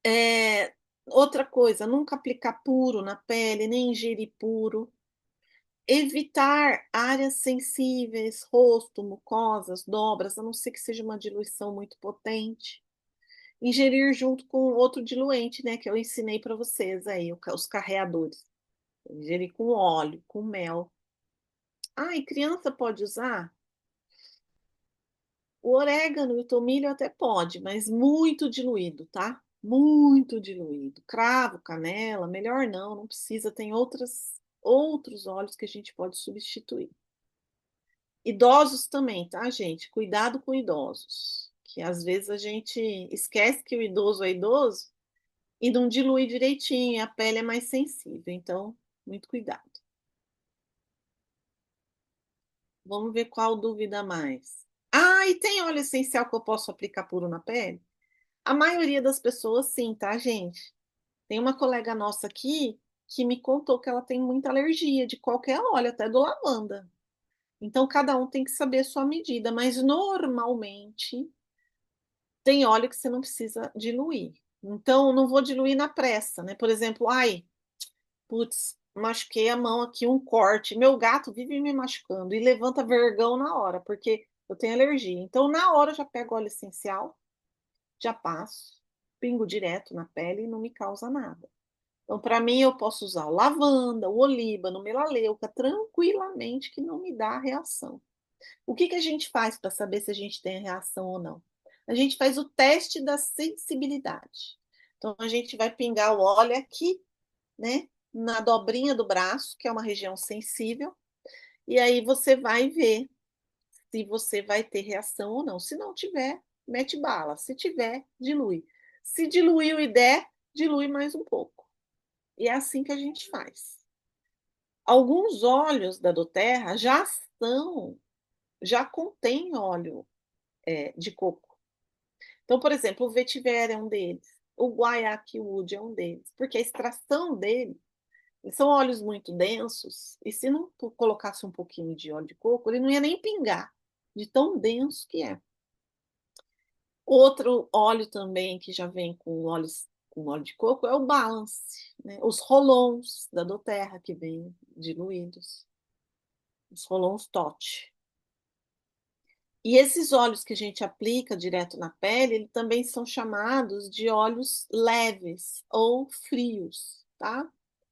É, outra coisa, nunca aplicar puro na pele, nem ingerir puro. Evitar áreas sensíveis, rosto, mucosas, dobras, a não ser que seja uma diluição muito potente. Ingerir junto com outro diluente, né, que eu ensinei para vocês aí, os carreadores. Ingerir com óleo, com mel. Ah, e criança pode usar? O orégano e o tomilho até pode, mas muito diluído, tá? Muito diluído. Cravo, canela, melhor não, não precisa. Tem outros óleos que a gente pode substituir. Idosos também, tá, gente? Cuidado com idosos, que às vezes a gente esquece que o idoso é idoso e não dilui direitinho, e a pele é mais sensível. Então, muito cuidado. Vamos ver qual dúvida a mais. Ah, e tem óleo essencial que eu posso aplicar puro na pele? A maioria das pessoas, sim, tá, gente? Tem uma colega nossa aqui que me contou que ela tem muita alergia de qualquer óleo, até do lavanda. Então, cada um tem que saber a sua medida, mas normalmente tem óleo que você não precisa diluir. Então, não vou diluir na pressa, né? Por exemplo, ai, putz, machuquei a mão aqui, um corte. Meu gato vive me machucando e levanta vergão na hora, porque eu tenho alergia. Então, na hora eu já pego óleo essencial, já passo, pingo direto na pele e não me causa nada. Então, para mim, eu posso usar o lavanda, o olíbano, o melaleuca, tranquilamente, que não me dá reação. O que que a gente faz para saber se a gente tem reação ou não? A gente faz o teste da sensibilidade. Então, a gente vai pingar o óleo aqui, né, na dobrinha do braço, que é uma região sensível, e aí você vai ver se você vai ter reação ou não. Se não tiver, mete bala. Se tiver, dilui. Se diluiu e der, dilui mais um pouco. E é assim que a gente faz. Alguns óleos da doTERRA já contêm óleo de coco. Então, por exemplo, o vetiver é um deles, o guaiac wood é um deles, porque a extração dele são óleos muito densos, e se não colocasse um pouquinho de óleo de coco, ele não ia nem pingar, de tão denso que é. Outro óleo também que já vem com óleo de coco é o Balance, né? Os rolons da doTERRA que vêm diluídos, os rolons TOT. E esses óleos que a gente aplica direto na pele, eles também são chamados de óleos leves ou frios, tá?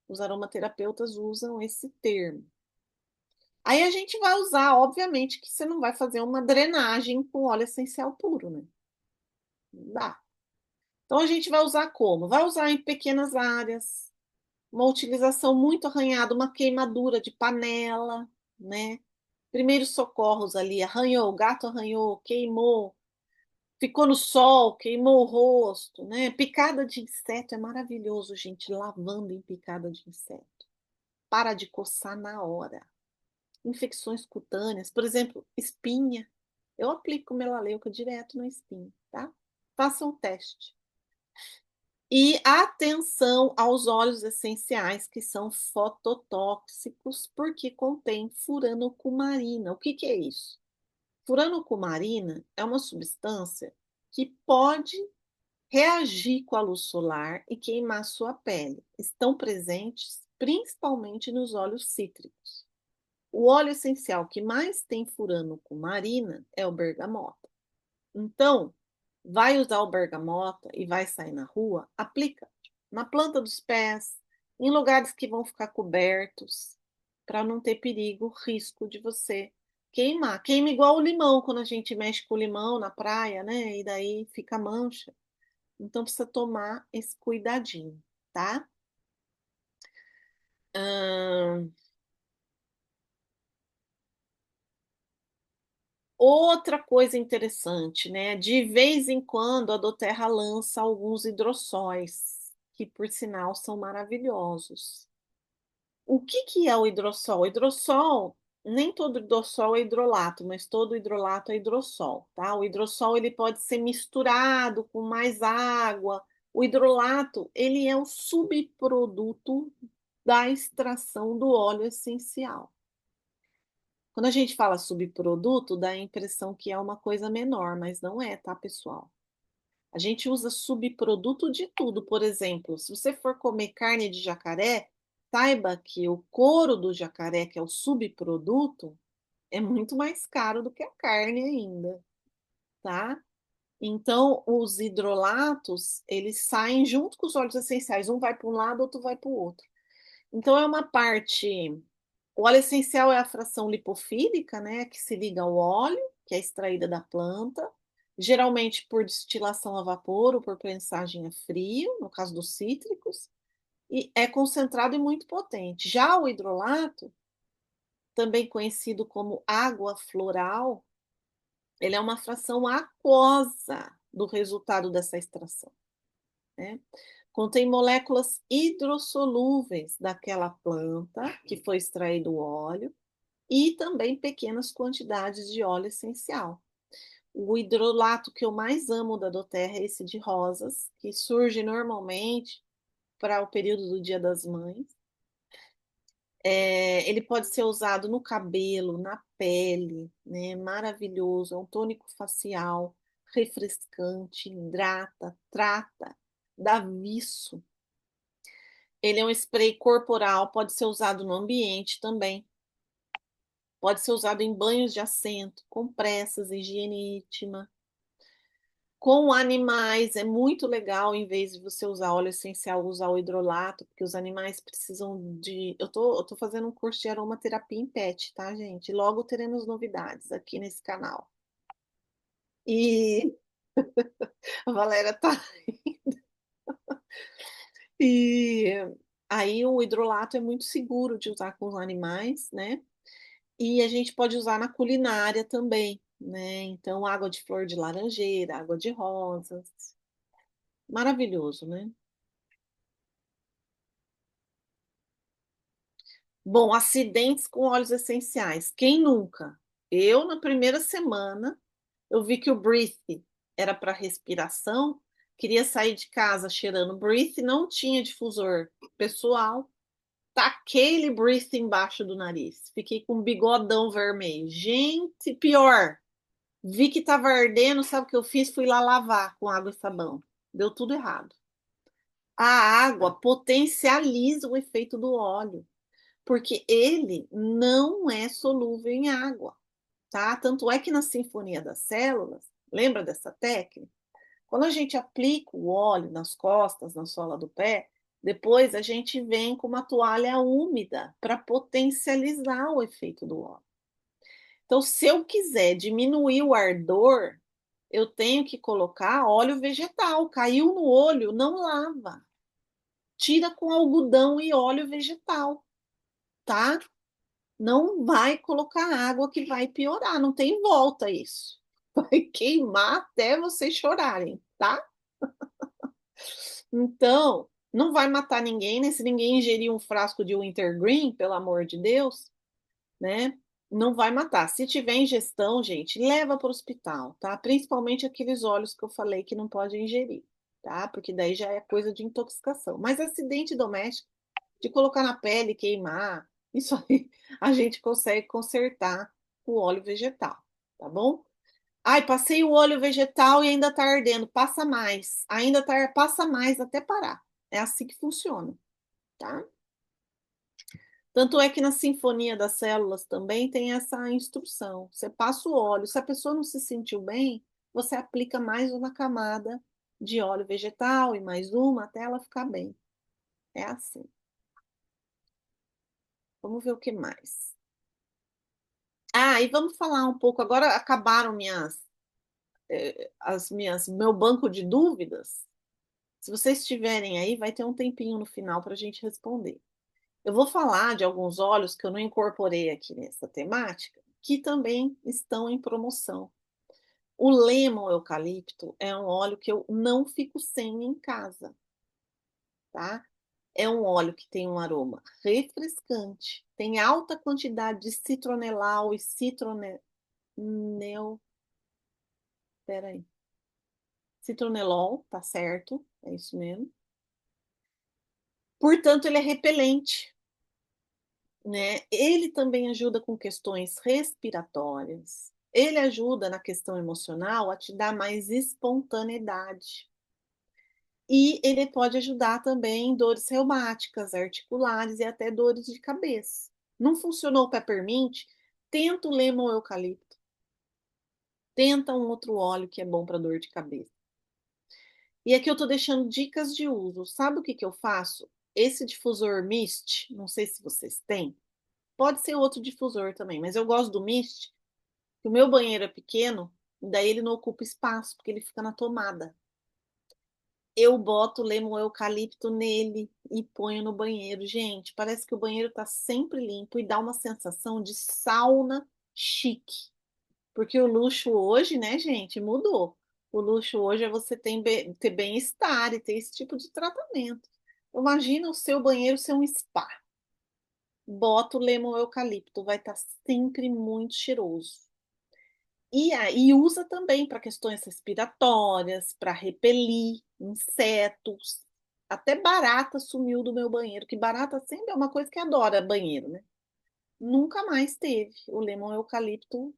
Os aromaterapeutas usam esse termo. Aí a gente vai usar, obviamente, que você não vai fazer uma drenagem com óleo essencial puro, né? Não dá. Então a gente vai usar como? Vai usar em pequenas áreas, uma utilização muito arranhada, uma queimadura de panela, né? Primeiros socorros ali, arranhou, o gato arranhou, queimou, ficou no sol, queimou o rosto, né? Picada de inseto é maravilhoso, gente, lavando em picada de inseto. Para de coçar na hora. Infecções cutâneas, por exemplo, espinha. Eu aplico melaleuca direto na espinha, tá? Faça um teste. E atenção aos óleos essenciais que são fototóxicos porque contém furanocumarina. O que que é isso? Furanocumarina é uma substância que pode reagir com a luz solar e queimar sua pele. Estão presentes principalmente nos óleos cítricos. O óleo essencial que mais tem furanocumarina é o bergamota. Então, vai usar o bergamota e vai sair na rua, aplica na planta dos pés, em lugares que vão ficar cobertos, para não ter perigo, risco de você queimar. Queima igual o limão, quando a gente mexe com o limão na praia, né? E daí fica mancha. Então precisa tomar esse cuidadinho, tá? Ahn, Outra coisa interessante, né? De vez em quando a Doterra lança alguns hidrossóis, que por sinal são maravilhosos. O que que é o hidrossol? O hidrossol, nem todo hidrossol é hidrolato, mas todo hidrolato é hidrossol, tá? O hidrossol ele pode ser misturado com mais água. O hidrolato, ele é um subproduto da extração do óleo essencial. Quando a gente fala subproduto, dá a impressão que é uma coisa menor, mas não é, tá, pessoal? A gente usa subproduto de tudo. Por exemplo, se você for comer carne de jacaré, saiba que o couro do jacaré, que é o subproduto, é muito mais caro do que a carne ainda, tá? Então, os hidrolatos, eles saem junto com os óleos essenciais. Um vai para um lado, outro vai para o outro. Então, é uma parte. O óleo essencial é a fração lipofílica, né, que se liga ao óleo, que é extraída da planta, geralmente por destilação a vapor ou por prensagem a frio, no caso dos cítricos, e é concentrado e muito potente. Já o hidrolato, também conhecido como água floral, ele é uma fração aquosa do resultado dessa extração, né? Contém moléculas hidrossolúveis daquela planta que foi extraído o óleo e também pequenas quantidades de óleo essencial. O hidrolato que eu mais amo da doTERRA é esse de rosas, que surge normalmente para o período do Dia das Mães. Ele pode ser usado no cabelo, na pele, né? Maravilhoso, é um tônico facial, refrescante, hidrata, trata, dá viço. Ele é um spray corporal, pode ser usado no ambiente também. Pode ser usado em banhos de assento, compressas, higiene íntima. Com animais é muito legal, em vez de você usar óleo essencial, usar o hidrolato, porque os animais precisam de. Eu tô fazendo um curso de aromaterapia em pet, tá, gente? Logo teremos novidades aqui nesse canal. E a Valéria tá. E aí o hidrolato é muito seguro de usar com os animais, né? E a gente pode usar na culinária também, né? Então, água de flor de laranjeira, água de rosas. Maravilhoso, né? Bom, acidentes com óleos essenciais. Quem nunca? Eu, na primeira semana, eu vi que o Breathe era para respiração, queria sair de casa cheirando Breathe, não tinha difusor pessoal, taquei-lhe Breathe embaixo do nariz. Fiquei com um bigodão vermelho. Gente, pior. Vi que estava ardendo, sabe o que eu fiz? Fui lá lavar com água e sabão. Deu tudo errado. A água potencializa o efeito do óleo, porque ele não é solúvel em água, tá? Tanto é que na Sinfonia das Células, lembra dessa técnica? Quando a gente aplica o óleo nas costas, na sola do pé, depois a gente vem com uma toalha úmida para potencializar o efeito do óleo. Então, se eu quiser diminuir o ardor, eu tenho que colocar óleo vegetal. Caiu no olho, não lava. Tira com algodão e óleo vegetal, tá? Não vai colocar água que vai piorar, não tem volta isso. Vai queimar até vocês chorarem, tá? Então, não vai matar ninguém, né? Se ninguém ingerir um frasco de Wintergreen, pelo amor de Deus, né? Não vai matar. Se tiver ingestão, gente, leva para o hospital, tá? Principalmente aqueles óleos que eu falei que não pode ingerir, tá? Porque daí já é coisa de intoxicação. Mas acidente doméstico, de colocar na pele, queimar, isso aí a gente consegue consertar com óleo vegetal, tá bom? Ai, passei o óleo vegetal e ainda tá ardendo. Passa mais. Ainda tá, passa mais até parar. É assim que funciona, tá? Tanto é que na Sinfonia das Células também tem essa instrução. Você passa o óleo. Se a pessoa não se sentiu bem, você aplica mais uma camada de óleo vegetal e mais uma até ela ficar bem. É assim. Vamos ver o que mais. Ah, e vamos falar um pouco. Agora acabaram meu banco de dúvidas. Se vocês estiverem aí, vai ter um tempinho no final para a gente responder. Eu vou falar de alguns óleos que eu não incorporei aqui nessa temática, que também estão em promoção. O lemon eucalipto é um óleo que eu não fico sem em casa, tá? É um óleo que tem um aroma refrescante, tem alta quantidade de citronelal e peraí, citronelol, tá certo? É isso mesmo. Portanto, ele é repelente, né? Ele também ajuda com questões respiratórias. Ele ajuda na questão emocional a te dar mais espontaneidade. E ele pode ajudar também em dores reumáticas, articulares e até dores de cabeça. Não funcionou o peppermint? Tenta o lemon eucalipto. Tenta um outro óleo que é bom para dor de cabeça. E aqui eu estou deixando dicas de uso. Sabe o que que eu faço? Esse difusor Mist, não sei se vocês têm, pode ser outro difusor também, mas eu gosto do Mist, que o meu banheiro é pequeno, e daí ele não ocupa espaço, porque ele fica na tomada. Eu boto lemon eucalipto nele e ponho no banheiro. Gente, parece que o banheiro tá sempre limpo e dá uma sensação de sauna chique. Porque o luxo hoje, né, gente, mudou. O luxo hoje é você ter bem-estar e ter esse tipo de tratamento. Imagina o seu banheiro ser um spa. Bota o lemon eucalipto, vai estar sempre muito cheiroso. E aí usa também para questões respiratórias, para repelir insetos. Até barata sumiu do meu banheiro, que barata sempre é uma coisa que adora banheiro, né? Nunca mais teve o lemon eucalipto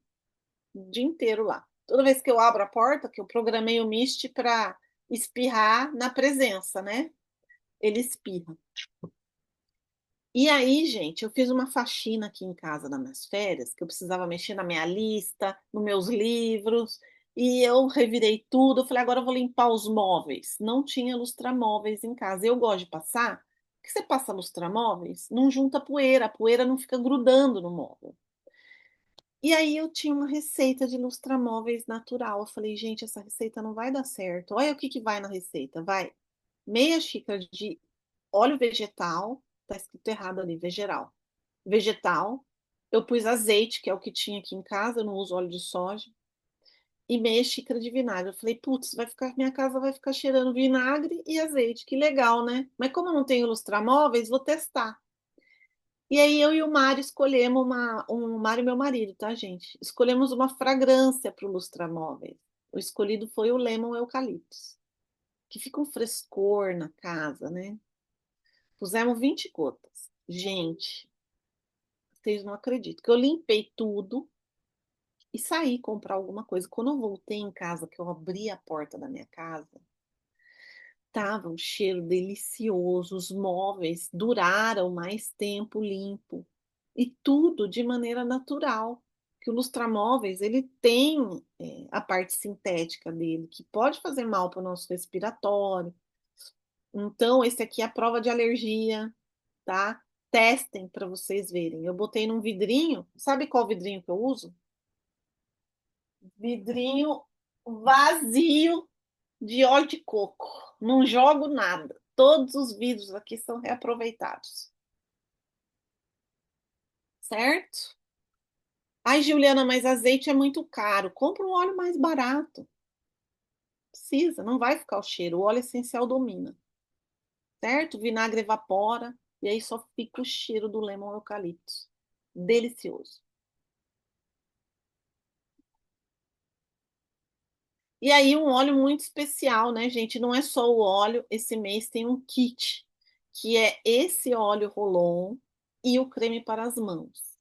o dia inteiro lá. Toda vez que eu abro a porta, que eu programei o Mist para espirrar na presença, né? Ele espirra. E aí, gente, eu fiz uma faxina aqui em casa nas minhas férias, que eu precisava mexer na minha lista, nos meus livros, e eu revirei tudo. Eu falei, agora eu vou limpar os móveis. Não tinha lustramóveis em casa. Eu gosto de passar, porque você passa lustramóveis, não junta poeira, a poeira não fica grudando no móvel. E aí eu tinha uma receita de lustramóveis natural. Eu falei, gente, essa receita não vai dar certo. Olha o que que vai na receita. Vai meia xícara de óleo vegetal, tá escrito errado ali, vegetal. Vegetal. Eu pus azeite, que é o que tinha aqui em casa, eu não uso óleo de soja, e meia xícara de vinagre. Eu falei, putz, minha casa vai ficar cheirando vinagre e azeite. Que legal, né? Mas como eu não tenho lustramóveis, vou testar. E aí eu e o Mário escolhemos o Mário e meu marido, tá, gente? Escolhemos uma fragrância para o lustramóveis. O escolhido foi o Lemon Eucaliptus, que fica um frescor na casa, né? Pusemos 20 gotas. Gente, vocês não acreditam que eu limpei tudo e saí comprar alguma coisa. Quando eu voltei em casa, que eu abri a porta da minha casa, tava um cheiro delicioso, os móveis duraram mais tempo limpo e tudo de maneira natural. Que o lustramóveis, ele tem a parte sintética dele, que pode fazer mal para o nosso respiratório. Então, esse aqui é a prova de alergia, tá? Testem para vocês verem. Eu botei num vidrinho, sabe qual vidrinho que eu uso? Vidrinho vazio de óleo de coco. Não jogo nada. Todos os vidros aqui são reaproveitados. certo? Ai, Juliana, mas azeite é muito caro. Compra um óleo mais barato. Precisa, não vai ficar o cheiro. O óleo essencial domina, certo? O vinagre evapora e aí só fica o cheiro do lemon eucalipto. Delicioso. E aí, um óleo muito especial, né, gente? Não é só o óleo, esse mês tem um kit, que é esse óleo Rolon e o creme para as mãos.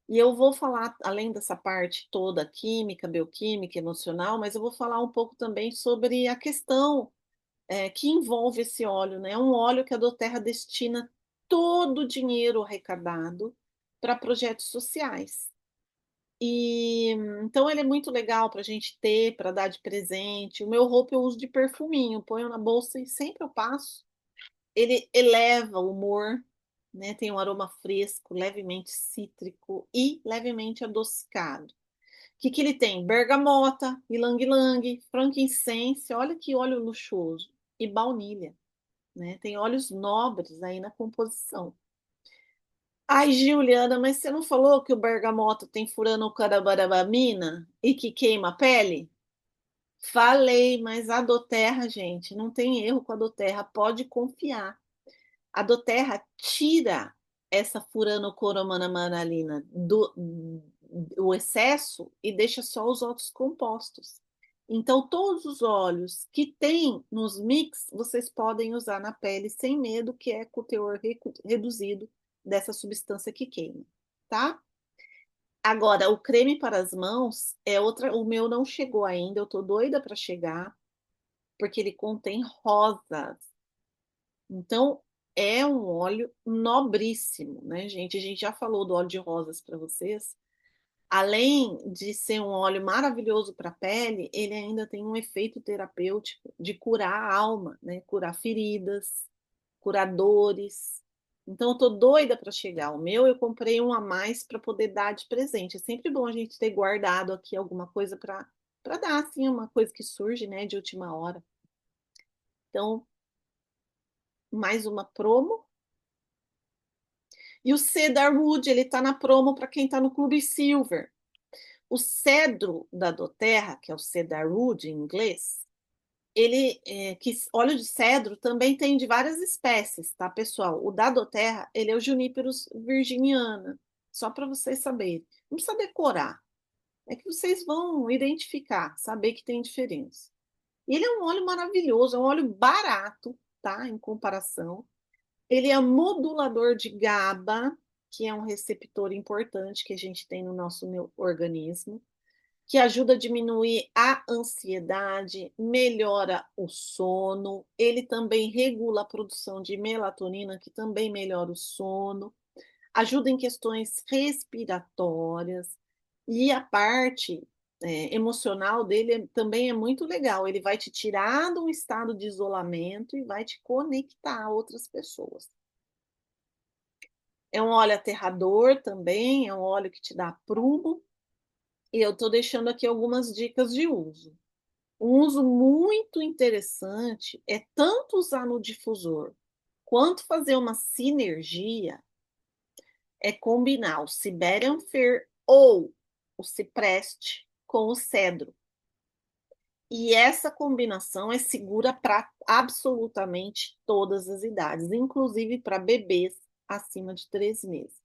E eu vou falar, além dessa parte toda química, bioquímica, emocional, mas eu vou falar um pouco também sobre a questão que envolve esse óleo, né? É um óleo que a Doterra destina todo o dinheiro arrecadado para projetos sociais. E então ele é muito legal para a gente ter, para dar de presente. O meu roupa eu uso de perfuminho, ponho na bolsa e sempre eu passo. Ele eleva o humor, né? Tem um aroma fresco, levemente cítrico e levemente adocicado. O que que ele tem? Bergamota, ylang-ylang, frankincense, olha que óleo luxuoso, e baunilha, né? Tem óleos nobres aí na composição. Ai, Juliana, mas você não falou que o bergamota tem furanocarabamina e que queima a pele? Falei, mas a doterra, gente, não tem erro com a doterra, pode confiar. A doterra tira essa furanocoromanalina do excesso e deixa só os outros compostos. Então, todos os óleos que tem nos mix, vocês podem usar na pele sem medo, que é com o teor reduzido dessa substância que queima, tá? Agora, o creme para as mãos é outra. O meu não chegou ainda, eu tô doida para chegar, porque ele contém rosas. Então, é um óleo nobríssimo, né, gente? A gente já falou do óleo de rosas para vocês. Além de ser um óleo maravilhoso para a pele, ele ainda tem um efeito terapêutico de curar a alma, né? Curar feridas, curar dores. Então, eu tô doida para chegar. O meu eu comprei um a mais para poder dar de presente. É sempre bom a gente ter guardado aqui alguma coisa para dar, assim, uma coisa que surge, né, de última hora. Então, mais uma promo. E o Cedarwood, ele tá na promo para quem tá no Clube Silver. O cedro da doterra, que é o cedarwood em inglês, óleo de cedro também tem de várias espécies, tá, pessoal? O da doterra, ele é o Juniperus virginiana, só para vocês saberem. Não precisa decorar, é que vocês vão identificar, saber que tem diferença. E ele é um óleo maravilhoso, é um óleo barato, tá, em comparação. Ele é modulador de GABA, que é um receptor importante que a gente tem no nosso organismo, que ajuda a diminuir a ansiedade, melhora o sono, ele também regula a produção de melatonina, que também melhora o sono, ajuda em questões respiratórias, e a parte emocional dele também é muito legal. Ele vai te tirar de um estado de isolamento e vai te conectar a outras pessoas. É um óleo aterrador também, é um óleo que te dá prumo, e eu estou deixando aqui algumas dicas de uso. Um uso muito interessante é tanto usar no difusor quanto fazer uma sinergia, é combinar o Siberian Fir ou o cipreste com o cedro. E essa combinação é segura para absolutamente todas as idades, inclusive para bebês acima de 3 meses,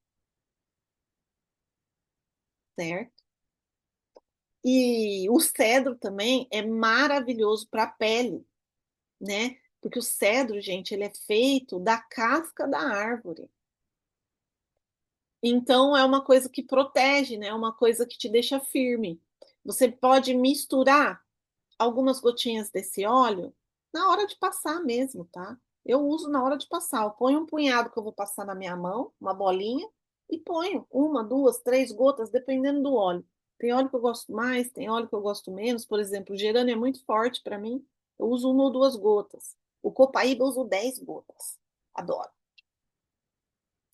certo? E o cedro também é maravilhoso para a pele, né? Porque o cedro, gente, ele é feito da casca da árvore. Então é uma coisa que protege, né? É uma coisa que te deixa firme. Você pode misturar algumas gotinhas desse óleo na hora de passar mesmo, tá? Eu uso na hora de passar. Eu ponho um punhado que eu vou passar na minha mão, uma bolinha, e ponho uma, duas, três gotas, dependendo do óleo. Tem óleo que eu gosto mais, tem óleo que eu gosto menos. Por exemplo, o gerânio é muito forte para mim. Eu uso uma ou duas gotas. O copaíba eu uso 10 gotas. Adoro.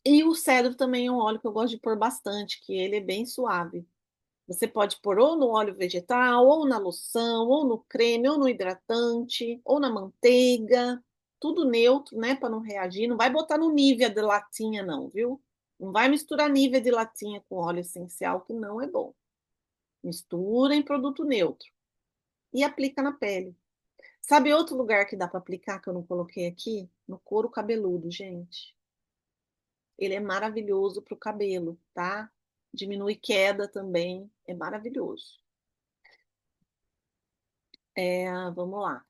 E o cedro também é um óleo que eu gosto de pôr bastante, que ele é bem suave. Você pode pôr ou no óleo vegetal, ou na loção, ou no creme, ou no hidratante, ou na manteiga. Tudo neutro, né? Para não reagir. Não vai botar no Nivea de latinha, não, viu? Não vai misturar nível de latinha com óleo essencial, que não é bom. Mistura em produto neutro e aplica na pele. Sabe outro lugar que dá para aplicar que eu não coloquei aqui? No couro cabeludo, gente. Ele é maravilhoso para o cabelo, tá? Diminui queda também, é maravilhoso. Vamos lá.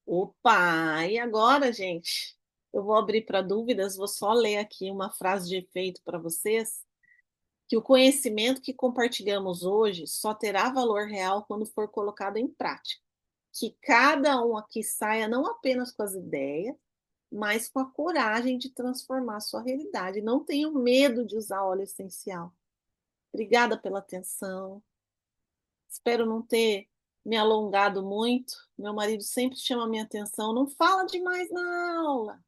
Opa! E agora, gente? Eu vou abrir para dúvidas, vou só ler aqui uma frase de efeito para vocês, que o conhecimento que compartilhamos hoje só terá valor real quando for colocado em prática. Que cada um aqui saia não apenas com as ideias, mas com a coragem de transformar a sua realidade. Não tenham medo de usar óleo essencial. Obrigada pela atenção. Espero não ter me alongado muito. Meu marido sempre chama a minha atenção. Não fala demais na aula.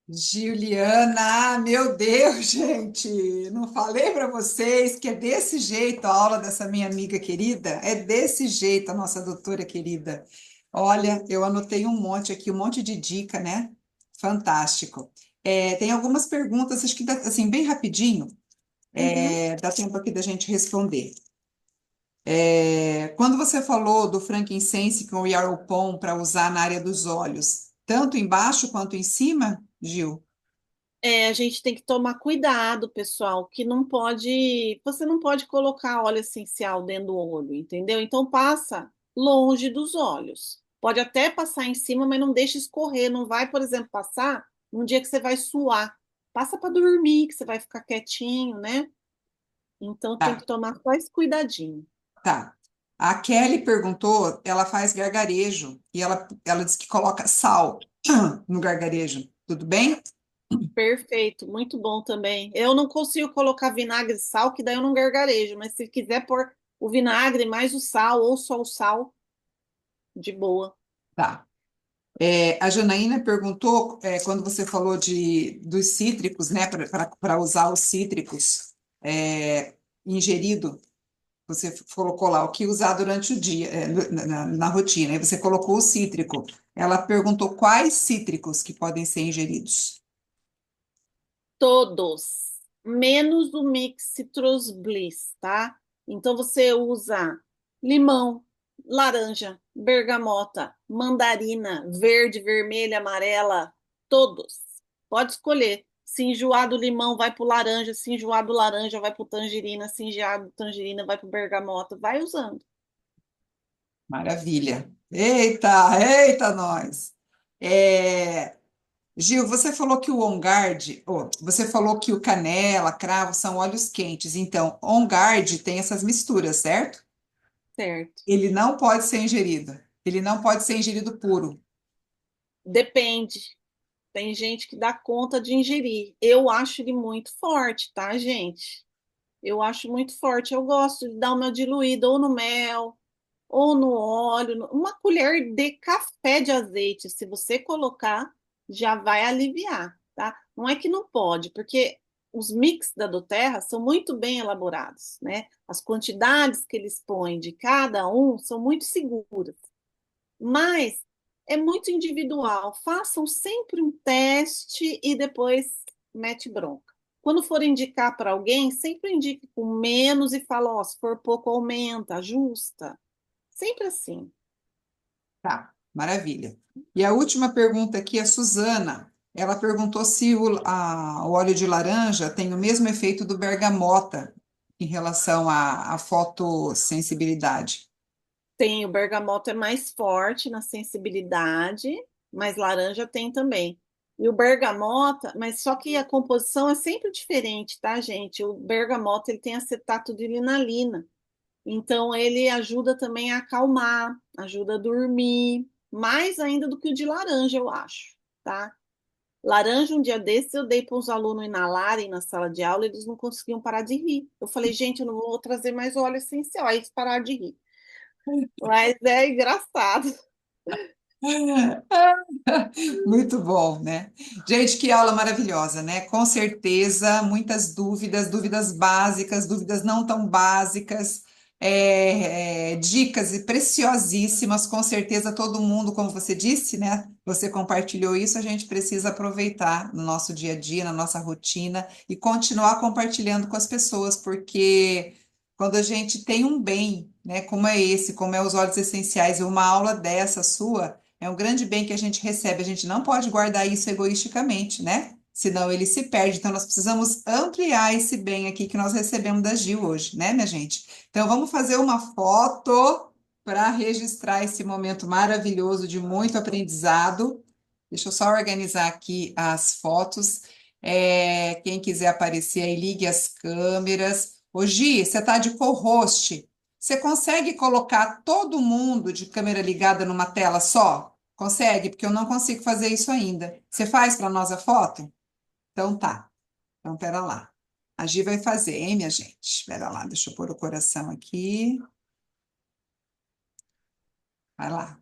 Juliana, meu Deus, gente, não falei para vocês que é desse jeito a aula dessa minha amiga querida? É desse jeito a nossa doutora querida. Olha, eu anotei um monte aqui, um monte de dica, né? Fantástico. Tem algumas perguntas, acho que dá, assim, bem rapidinho, Uhum. dá tempo aqui da gente responder. Quando você falou do frankincense com o Yaropom para usar na área dos olhos, tanto embaixo quanto em cima, Gil? A gente tem que tomar cuidado, pessoal, que não pode, você não pode colocar óleo essencial dentro do olho, entendeu? Então passa longe dos olhos. Pode até passar em cima, mas não deixa escorrer. Não vai, por exemplo, passar num dia que você vai suar. Passa para dormir, que você vai ficar quietinho, né? Então tem que Tá. tomar só esse cuidadinho. Tá. A Kelly perguntou, ela faz gargarejo e ela disse que coloca sal no gargarejo. Tudo bem? Perfeito, muito bom também. Eu não consigo colocar vinagre e sal, que daí eu não gargarejo, mas se quiser pôr o vinagre mais o sal ou só o sal, de boa. Tá. A Janaína perguntou, quando você falou dos cítricos, né, para usar os cítricos ingerido, você colocou lá o que usar durante o dia, na rotina, e você colocou o cítrico. Ela perguntou quais cítricos que podem ser ingeridos. Todos, menos o mix Citrus Bliss, tá? Então você usa limão, laranja, bergamota, mandarina, verde, vermelha, amarela, todos. Pode escolher. Se enjoar do limão, vai pro laranja. Se enjoar do laranja, vai pro tangerina. Se enjoar do tangerina, vai pro bergamota. Vai usando. Maravilha. Eita, eita, nós. É, Gil, você falou que o On Guard, você falou que o canela, cravo são óleos quentes. Então, On Guard tem essas misturas, certo? Certo. Ele não pode ser ingerido. Ele não pode ser ingerido puro. Depende. Tem gente que dá conta de ingerir. Eu acho ele muito forte, tá, gente? Eu acho muito forte. Eu gosto de dar uma diluída ou no mel, ou no óleo. Uma colher de café de azeite, se você colocar, já vai aliviar, tá? Não é que não pode, porque os mix da doTERRA são muito bem elaborados, né? As quantidades que eles põem de cada um são muito seguras. Mas é muito individual. Façam sempre um teste e depois mete bronca. Quando for indicar para alguém, sempre indique com menos e fala, ó, se for pouco, aumenta, ajusta. Sempre assim. Tá, maravilha. E a última pergunta aqui é a Suzana. Ela perguntou se o óleo de laranja tem o mesmo efeito do bergamota em relação à fotossensibilidade. Tem o bergamota é mais forte na sensibilidade, mas laranja tem também. E o bergamota, mas só que a composição é sempre diferente, tá, gente? O bergamota ele tem acetato de linalina. Então, ele ajuda também a acalmar, ajuda a dormir, mais ainda do que o de laranja, eu acho, tá? Laranja, um dia desses, eu dei para os alunos inalarem na sala de aula, eles não conseguiam parar de rir. Eu falei, gente, eu não vou trazer mais óleo essencial. Aí eles pararam de rir. Mas é engraçado. Muito bom, né? Gente, que aula maravilhosa, né? Com certeza, muitas dúvidas, dúvidas básicas, dúvidas não tão básicas. dicas e preciosíssimas, com certeza todo mundo, como você disse, né? Você compartilhou isso, a gente precisa aproveitar no nosso dia a dia, na nossa rotina e continuar compartilhando com as pessoas, porque quando a gente tem um bem, né, como é esse, como é os óleos essenciais, e uma aula dessa sua, é um grande bem que a gente recebe, a gente não pode guardar isso egoisticamente, né? Senão ele se perde. Então, nós precisamos ampliar esse bem aqui que nós recebemos da Gil hoje, né, minha gente? Então, vamos fazer uma foto para registrar esse momento maravilhoso de muito aprendizado. Deixa eu só organizar aqui as fotos. Quem quiser aparecer aí, ligue as câmeras. Ô, Gi, você está de co-host. Você consegue colocar todo mundo de câmera ligada numa tela só? Consegue? Porque eu não consigo fazer isso ainda. Você faz para nós a foto? Então tá. Então, pera lá. A Gi vai fazer, hein, minha gente? Espera lá, deixa eu pôr o coração aqui. Vai lá.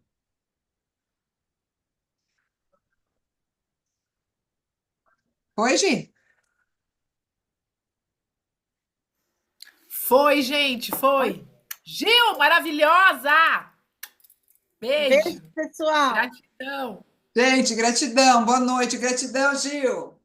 Oi, Gi. Foi, gente, foi. Gil, maravilhosa! Beijo, Beijo, pessoal. gratidão. Gente, gratidão. Boa noite. Gratidão, Gil.